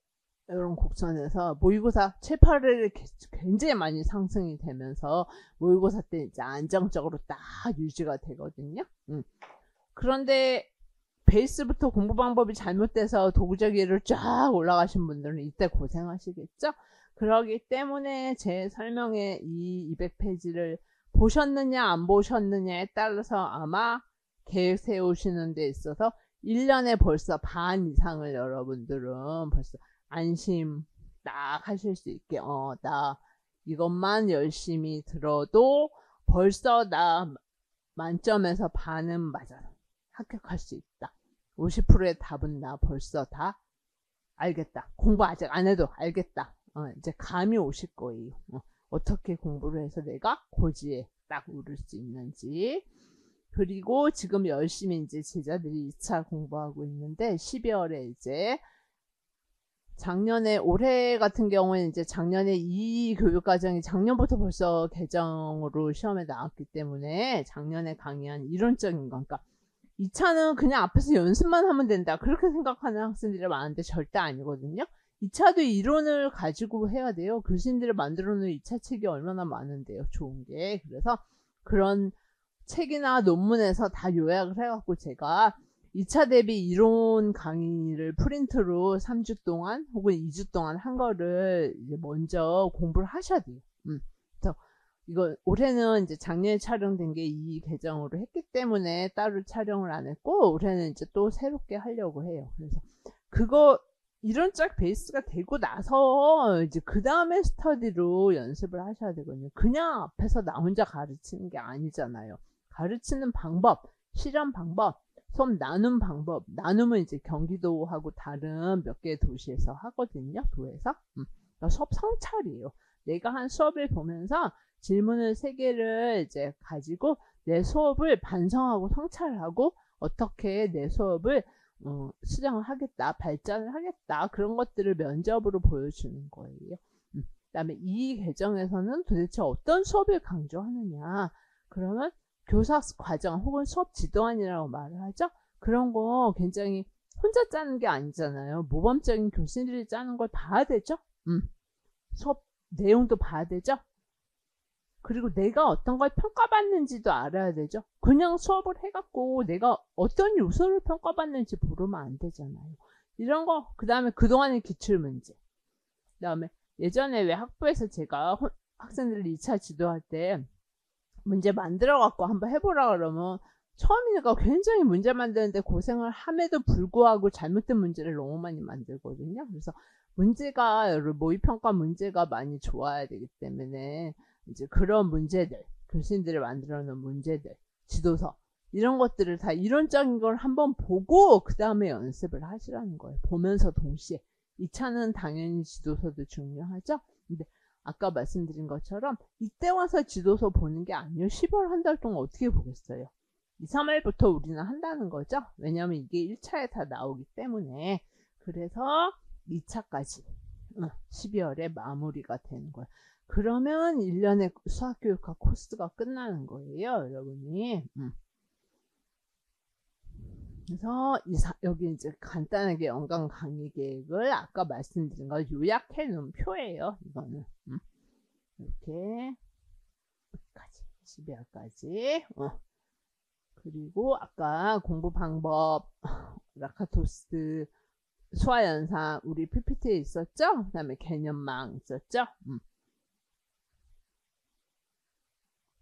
곡선에서 모의고사 7, 8월에 굉장히 많이 상승이 되면서 모의고사 때 이제 안정적으로 딱 유지가 되거든요. 그런데 베이스부터 공부 방법이 잘못돼서 도구적이를 쫙 올라가신 분들은 이때 고생하시겠죠? 그러기 때문에 제 설명에 이 200페이지를 보셨느냐 안 보셨느냐에 따라서 아마 계획 세우시는 데 있어서 1년에 벌써 반 이상을 여러분들은 벌써 안심 딱 하실 수 있게, 나 이것만 열심히 들어도 벌써 나 만점에서 반은 맞아 합격할 수 있다. 50%의 답은 나 벌써 다 알겠다. 공부 아직 안 해도 알겠다. 이제 감이 오실 거예요. 어떻게 공부를 해서 내가 고지에 딱 오를 수 있는지. 그리고 지금 열심히 이제 제자들이 2차 공부하고 있는데 12월에 이제 작년에, 올해 같은 경우에는 이제 작년에 이 교육과정이 작년부터 벌써 개정으로 시험에 나왔기 때문에 작년에 강의한 이론적인 건, 그러니까 2차는 그냥 앞에서 연습만 하면 된다 그렇게 생각하는 학생들이 많은데 절대 아니거든요. 2차도 이론을 가지고 해야 돼요. 교수님들이 만들어 놓은 2차 책이 얼마나 많은데요. 좋은 게. 그래서 그런 책이나 논문에서 다 요약을 해갖고 제가 2차 대비 이론 강의를 프린트로 3주 동안 혹은 2주 동안 한 거를 이제 먼저 공부를 하셔야 돼요. 그래서 이거 올해는 이제 작년에 촬영된 게 이 계정으로 했기 때문에 따로 촬영을 안 했고, 올해는 이제 또 새롭게 하려고 해요. 그래서 그거 이론적 베이스가 되고 나서 이제 그 다음에 스터디로 연습을 하셔야 되거든요. 그냥 앞에서 나 혼자 가르치는 게 아니잖아요. 가르치는 방법, 실험 방법, 수업 나눔 방법, 나눔은 이제 경기도하고 다른 몇 개의 도시에서 하거든요. 도에서. 수업 성찰이에요. 내가 한 수업을 보면서 질문을 3개를 이제 가지고 내 수업을 반성하고 성찰하고 어떻게 내 수업을 수정을 하겠다, 발전을 하겠다, 그런 것들을 면접으로 보여주는 거예요. 그다음에 이 과정에서는 도대체 어떤 수업을 강조하느냐. 그러면 교사 과정 혹은 수업 지도안이라고 말을 하죠. 그런 거 굉장히 혼자 짜는 게 아니잖아요. 모범적인 교수들이 짜는 걸 봐야 되죠. 수업 내용도 봐야 되죠. 그리고 내가 어떤 걸 평가받는지도 알아야 되죠. 그냥 수업을 해갖고 내가 어떤 요소를 평가받는지 모르면 안 되잖아요. 이런 거, 그 다음에 그동안의 기출문제. 그 다음에 예전에 왜 학부에서 제가 학생들을 2차 지도할 때 문제 만들어갖고 한번 해보라 그러면 처음이니까 굉장히 문제 만드는데 고생을 함에도 불구하고 잘못된 문제를 너무 많이 만들거든요. 그래서 문제가, 모의평가 문제가 많이 좋아야 되기 때문에 이제 그런 문제들, 교수님들이 만들어 놓은 문제들, 지도서, 이런 것들을 다 이론적인 걸 한번 보고 그 다음에 연습을 하시라는 거예요. 보면서 동시에. 2차는 당연히 지도서도 중요하죠. 근데 아까 말씀드린 것처럼 이때 와서 지도서 보는 게 아니에요. 10월 한 달 동안 어떻게 보겠어요. 2, 3월부터 우리는 한다는 거죠. 왜냐하면 이게 1차에 다 나오기 때문에. 그래서 2차까지 12월에 마무리가 되는 거예요. 그러면 1년의 수학교육학 코스가 끝나는 거예요, 여러분이. 그래서 여기 이제 간단하게 연간 강의 계획을 아까 말씀드린 걸 요약해 놓은 표예요. 이거는 이렇게 여기까지 12월까지. 그리고 아까 공부 방법 라카토스 수화연산 우리 PPT에 있었죠? 그 다음에 개념망 있었죠?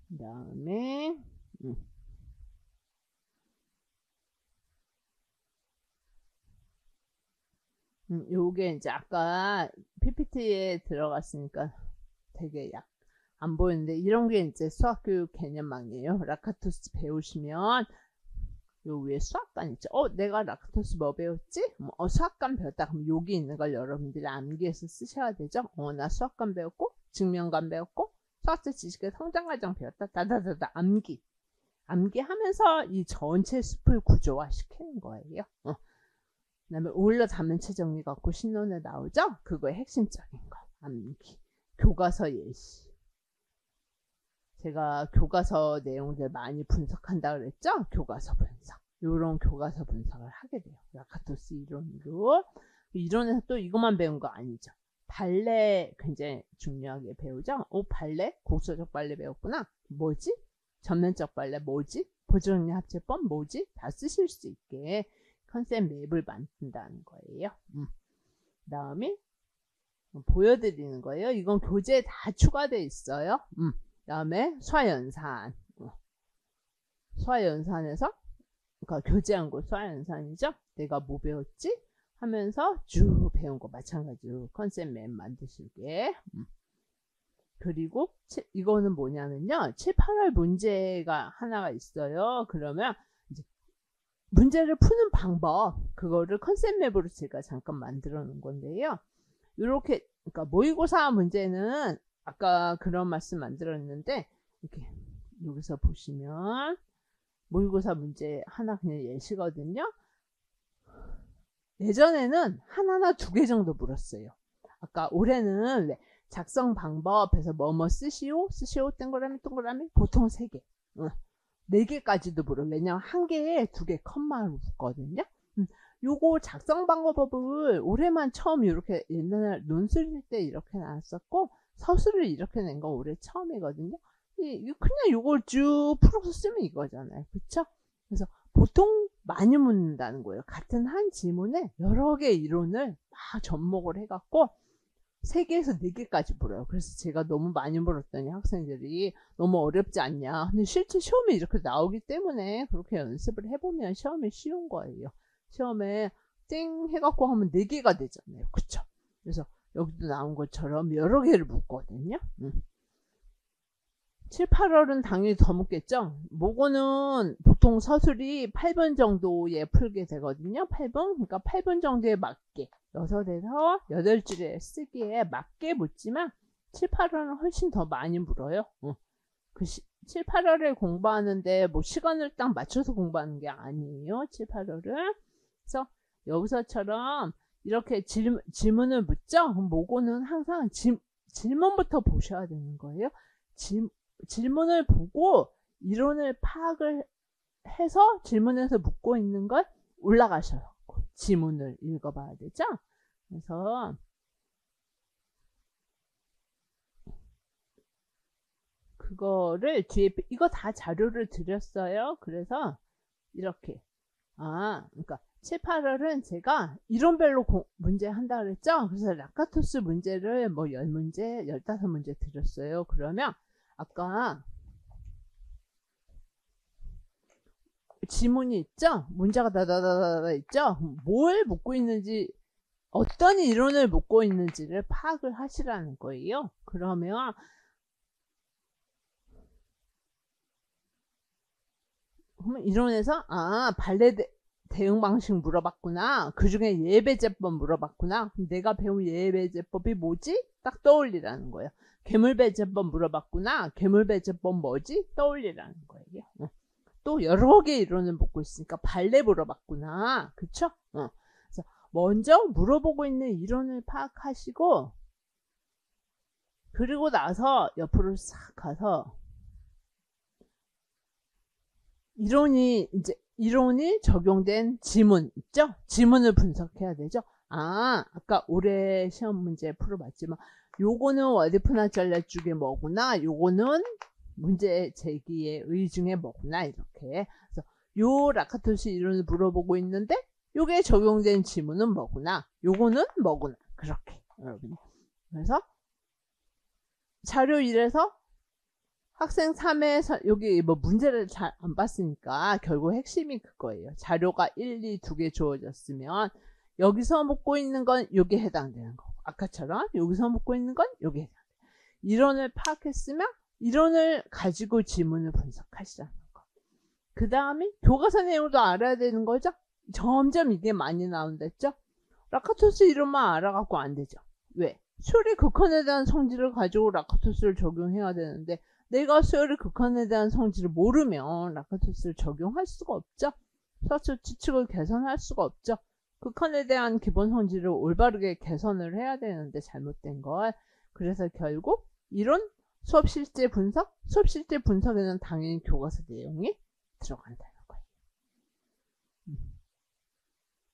그 다음에 요게 이제 아까 PPT에 들어갔으니까 되게 안 보이는데 이런 게 이제 수학교육 개념망이에요. 라카토스 배우시면 요 위에 수학관 있죠. 내가 라카토스 뭐 배웠지? 수학관 배웠다. 그럼 여기 있는 걸 여러분들이 암기해서 쓰셔야 되죠. 나 수학관 배웠고 증명관 배웠고 수학적 지식의 성장과정 배웠다. 다다다다 암기 하면서 이 전체 숲을 구조화 시키는 거예요. 그 다음에 오일러 단면체 정리 갖고 신론에 나오죠. 그거의 핵심적인 거 암기. 교과서 예시. 제가 교과서 내용들 많이 분석한다 그랬죠? 교과서 분석. 요런 교과서 분석을 하게 돼요. 라카토스 이론으로. 이론에서 또 이것만 배운 거 아니죠. 발레 굉장히 중요하게 배우죠. 발레? 곡소적 발레 배웠구나. 뭐지? 전면적 발레 뭐지? 보조정리 합체법 뭐지? 다 쓰실 수 있게 컨셉 맵을 만든다는 거예요. 그 다음에 보여드리는 거예요. 이건 교재에 다 추가되어 있어요. 그 다음에 수화연산. 수화연산에서 그러니까 교재한 거 수화연산이죠. 내가 뭐 배웠지? 하면서 쭉 배운 거 마찬가지로 컨셉 맵 만드시게. 그리고 이거는 뭐냐면요. 7, 8월 문제가 하나가 있어요. 그러면 이제 문제를 푸는 방법, 그거를 컨셉 맵으로 제가 잠깐 만들어 놓은 건데요. 이렇게, 그러니까 모의고사 문제는 아까 그런 말씀 만들었는데, 이렇게 여기서 보시면 모의고사 문제 하나 그냥 예시거든요. 예전에는 하나나 2개 정도 물었어요. 아까 올해는 작성 방법에서 뭐뭐 쓰시오 동그라미 보통 3개. 4개까지도 물어. 왜냐면 한 개에 2개 컴마로 붙거든요. 요거 작성 방법을 올해만 처음 이렇게 옛날에 논술일 때 이렇게 나왔었고 서술을 이렇게 낸 건 올해 처음이거든요. 그냥 요걸 쭉 풀어서 쓰면 이거잖아요. 그쵸? 그래서 보통 많이 묻는다는 거예요. 같은 한 지문에 여러 개 이론을 막 접목을 해갖고 3개에서 4개까지 물어요. 그래서 제가 너무 많이 물었더니 학생들이 너무 어렵지 않냐. 근데 실제 시험에 이렇게 나오기 때문에 그렇게 연습을 해보면 시험에 쉬운 거예요. 시험에 땡 해갖고 하면 4개가 되잖아요. 그쵸? 그래서 여기도 나온 것처럼 여러 개를 묻거든요. 7, 8월은 당연히 더 묻겠죠. 모고는 보통 서술이 8번 정도에 풀게 되거든요. 8번? 그러니까 8번 정도에 맞게 6에서 8줄에 쓰기에 맞게 묻지만 7, 8월은 훨씬 더 많이 물어요. 7, 8월에 공부하는데 뭐 시간을 딱 맞춰서 공부하는 게 아니에요. 7, 8월은. 그래서 여기서처럼 이렇게 질문을 묻죠. 모고는 항상 질문부터 보셔야 되는 거예요. 질문을 보고 이론을 파악을 해서 질문에서 묻고 있는 걸 올라가셔서 지문을 읽어봐야 되죠. 그래서 그거를 뒤에 이거 다 자료를 드렸어요. 그래서 이렇게 그러니까 7, 8월은 제가 이론별로 문제 한다 그랬죠. 그래서 라카토스 문제를 뭐 10문제, 15문제 드렸어요. 그러면 아까 지문이 있죠? 문제가 다다다다 있죠? 뭘 묻고 있는지, 어떤 이론을 묻고 있는지를 파악을 하시라는 거예요. 그러면 이론에서 발레 대응 방식 물어봤구나. 그 중에 예배제법 물어봤구나. 내가 배운 예배제법이 뭐지? 딱 떠올리라는 거예요. 괴물배제법 물어봤구나. 괴물배제법 뭐지? 떠올리라는 거예요. 또 여러 개 이론을 묻고 있으니까 발레 물어봤구나. 그쵸? 그래서 먼저 물어보고 있는 이론을 파악하시고, 그리고 나서 옆으로 싹 가서 이론이 적용된 지문 있죠? 지문을 분석해야 되죠? 아까 올해 시험 문제 풀어봤지만 요거는 월드푸나 전략 중에 뭐구나, 요거는 문제 제기의 의 중에 뭐구나, 이렇게. 그래서 요 라카토스 이론을 물어보고 있는데 요게 적용된 지문은 뭐구나, 요거는 뭐구나, 그렇게 여러분. 그래서 자료 1에서 학생 3에서 여기 뭐 문제를 잘 안 봤으니까 결국 핵심이 그거예요. 자료가 1, 2 두 개 주어졌으면 여기서 묻고 있는 건 요게 해당되는 거고, 아까처럼 여기서 묻고 있는 건 요게 해당돼요. 이론을 파악했으면 이론을 가지고 지문을 분석하시라는 거. 그 다음에 교과서 내용도 알아야 되는 거죠. 점점 이게 많이 나온댔죠. 라카토스 이론만 알아갖고 안 되죠. 왜? 수열의 극한에 대한 성질을 가지고 라카토스를 적용해야 되는데 내가 수열의 극한에 대한 성질을 모르면 라카토스를 적용할 수가 없죠. 서술 추측을 개선할 수가 없죠. 극한에 대한 기본 성질을 올바르게 개선을 해야 되는데 잘못된 걸. 그래서 결국 이론, 수업 실제 분석, 수업 실제 분석에는 당연히 교과서 내용이 들어간다는 거예요.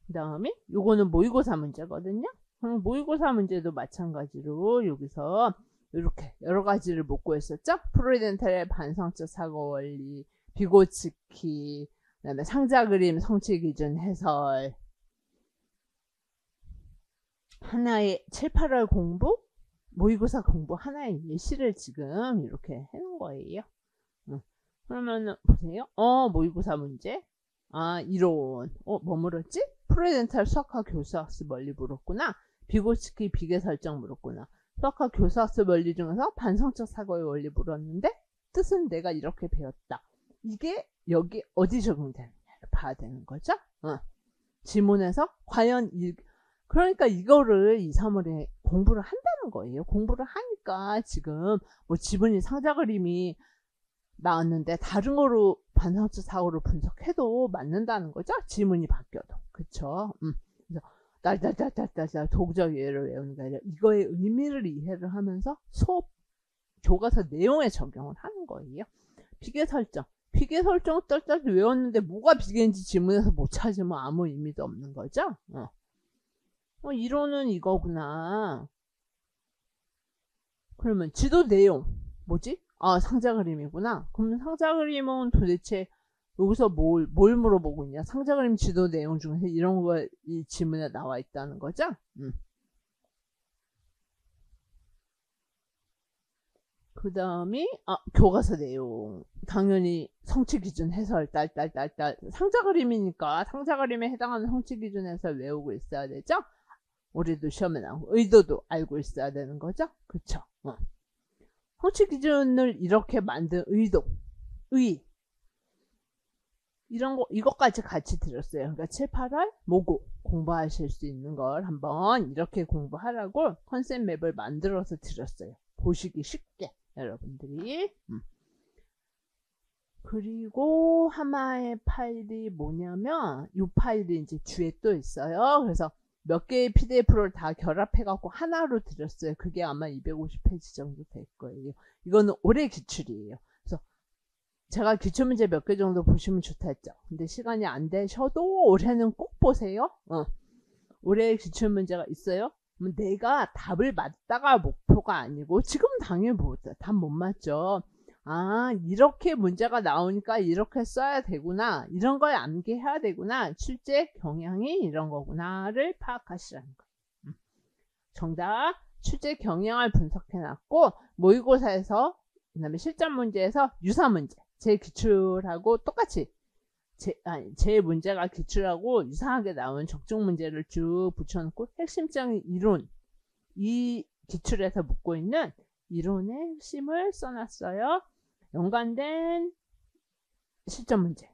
그 다음에 요거는 모의고사 문제거든요. 그럼 모의고사 문제도 마찬가지로 여기서 이렇게 여러 가지를 묻고 있었죠. 프로이덴탈의 반성적 사고 원리, 비고츠키, 그다음에 상자 그림 성취 기준 해설, 하나의 7, 8월 공부, 모의고사 공부 하나의 예시를 지금 이렇게 해놓은 거예요. 그러면 보세요. 모의고사 문제. 이론. 뭐 물었지? 프로이덴탈 수학과 교수학습 원리 물었구나. 비고츠키 비계 설정 물었구나. 수학과 교수학습 원리 중에서 반성적 사고의 원리 물었는데 뜻은 내가 이렇게 배웠다. 이게 여기 어디 적용되느냐를 봐야 되는 거죠. 지문에서 과연 그러니까 이거를 2, 3월에 공부를 한다는 거예요. 공부를 하니까 지금 뭐 지문이 상자 그림이 나왔는데 다른 거로 반성적 사고를 분석해도 맞는다는 거죠. 지문이 바뀌어도. 그쵸? 그래서 딸딸딸딸딸 도구적 예를 외우는 게 아니라 이거의 의미를 이해를 하면서 수업 교과서 내용에 적용을 하는 거예요. 비계 설정. 비계 설정 딸딸 외웠는데 뭐가 비계인지 지문에서 못 찾으면 아무 의미도 없는 거죠. 이론은 이거구나. 그러면 지도 내용 뭐지? 상자 그림이구나. 그러면 상자 그림은 도대체 여기서 뭘 물어보고 있냐? 상자 그림 지도 내용 중에서 이런 거 이 지문에 나와 있다는 거죠. 그 다음에 교과서 내용 당연히 성취 기준 해설 딸딸딸딸 상자 그림이니까 상자 그림에 해당하는 성취 기준 해설 외우고 있어야 되죠. 우리도 시험에 나오고 의도도 알고 있어야 되는 거죠. 그쵸? 성취 기준을 이렇게 만든 의도, 이런 거, 이것까지 같이 드렸어요. 그러니까 7, 8월 모고 공부하실 수 있는 걸 한번 이렇게 공부하라고 컨셉 맵을 만들어서 드렸어요. 보시기 쉽게 여러분들이. 그리고 하나의 파일이 뭐냐면 이 파일이 이제 뒤에 또 있어요. 그래서 몇 개의 PDF를 다 결합해 갖고 하나로 드렸어요. 그게 아마 250페이지 정도 될 거예요. 이거는 올해 기출이에요. 그래서 제가 기출문제 몇 개 정도 보시면 좋다 했죠. 근데 시간이 안 되셔도 올해는 꼭 보세요. 올해 기출문제가 있어요. 그럼 내가 답을 맞다가 목표가 아니고 지금 당연히 답 못 맞죠. 아, 이렇게 문제가 나오니까 이렇게 써야 되구나. 이런 걸 암기해야 되구나. 출제 경향이 이런 거구나를 파악하시라는 거예요. 정답, 출제 경향을 분석해놨고 모의고사에서 그다음에 실전 문제에서 유사 문제, 제 기출하고 똑같이 제 문제가 기출하고 유사하게 나온 적중 문제를 쭉 붙여놓고 핵심적인 이론, 이 기출에서 묻고 있는 이론의 핵심을 써놨어요. 연관된 실전 문제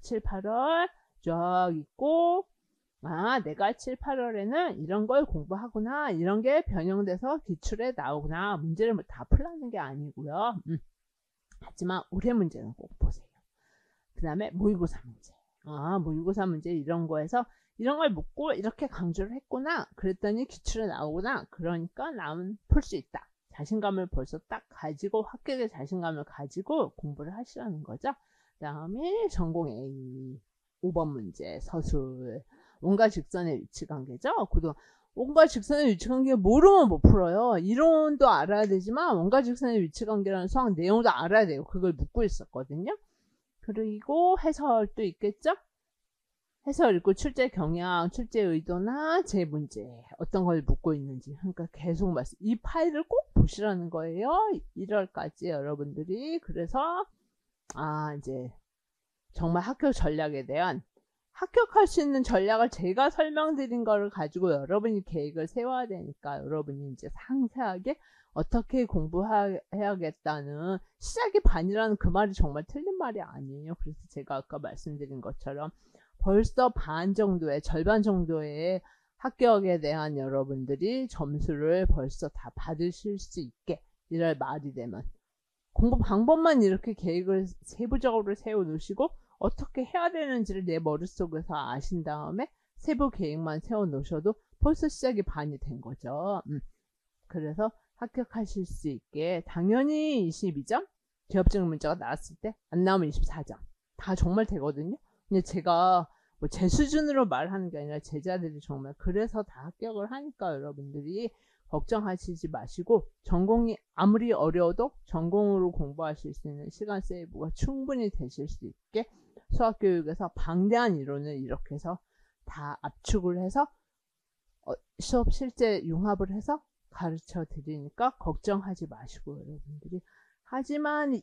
7, 8월 쭉 있고, 아, 내가 7, 8월에는 이런 걸 공부하구나, 이런 게 변형돼서 기출에 나오구나. 문제를 다 풀라는 게 아니고요. 하지만 올해 문제는 꼭 보세요. 그 다음에 모의고사 문제. 아, 모의고사 문제 이런 거에서 이런 걸 묻고 이렇게 강조를 했구나. 그랬더니 기출에 나오구나. 그러니까 나는 풀 수 있다. 자신감을 벌써 딱 가지고, 합격의 자신감을 가지고 공부를 하시라는 거죠. 그 다음에 전공 A 5번 문제 서술. 원과 직선의 위치관계죠. 원과 직선의 위치관계 모르면 못 풀어요. 이론도 알아야 되지만 원과 직선의 위치관계라는 수학 내용도 알아야 돼요. 그걸 묻고 있었거든요. 그리고 해설도 있겠죠. 해설 읽고 출제 경향, 출제 의도나 제 문제 어떤 걸 묻고 있는지, 그러니까 계속 이 파일을 꼭 보시라는 거예요. 1월까지 여러분들이. 그래서 이제 정말 합격 전략에 대한, 합격할 수 있는 전략을 제가 설명드린 거를 가지고 여러분이 계획을 세워야 되니까 여러분이 이제 상세하게 어떻게 공부해야겠다는, 시작이 반이라는 그 말이 정말 틀린 말이 아니에요. 그래서 제가 아까 말씀드린 것처럼 벌써 반 정도의, 절반 정도의 합격에 대한 여러분들이 점수를 벌써 다 받으실 수 있게, 이럴 말이 되면 공부 방법만 이렇게 계획을 세부적으로 세워 놓으시고 어떻게 해야 되는지를 내 머릿속에서 아신 다음에 세부 계획만 세워 놓으셔도 벌써 시작이 반이 된 거죠. 그래서 합격하실 수 있게 당연히 22점, 기업적 문제가 나왔을 때 안 나오면 24점 다 정말 되거든요. 근데 제가 뭐 제 수준으로 말하는 게 아니라 제자들이 정말 그래서 다 합격을 하니까 여러분들이 걱정하시지 마시고, 전공이 아무리 어려워도 전공으로 공부하실 수 있는 시간 세이브가 충분히 되실 수 있게 수학교육에서 방대한 이론을 이렇게 해서 다 압축을 해서 수업 실제 융합을 해서 가르쳐 드리니까 걱정하지 마시고 여러분들이. 하지만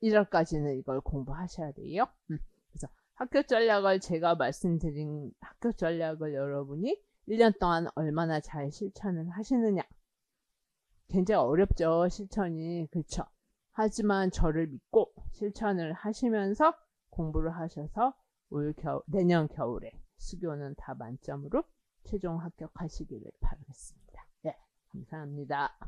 1월까지는 이걸 공부하셔야 돼요. 그래서 합격 전략을, 제가 말씀드린 합격 전략을 여러분이 1년 동안 얼마나 잘 실천을 하시느냐. 굉장히 어렵죠, 실천이. 그렇죠. 하지만 저를 믿고 실천을 하시면서 공부를 하셔서 내년 겨울에 수교는 다 만점으로 최종 합격하시기를 바라겠습니다. 네, 감사합니다.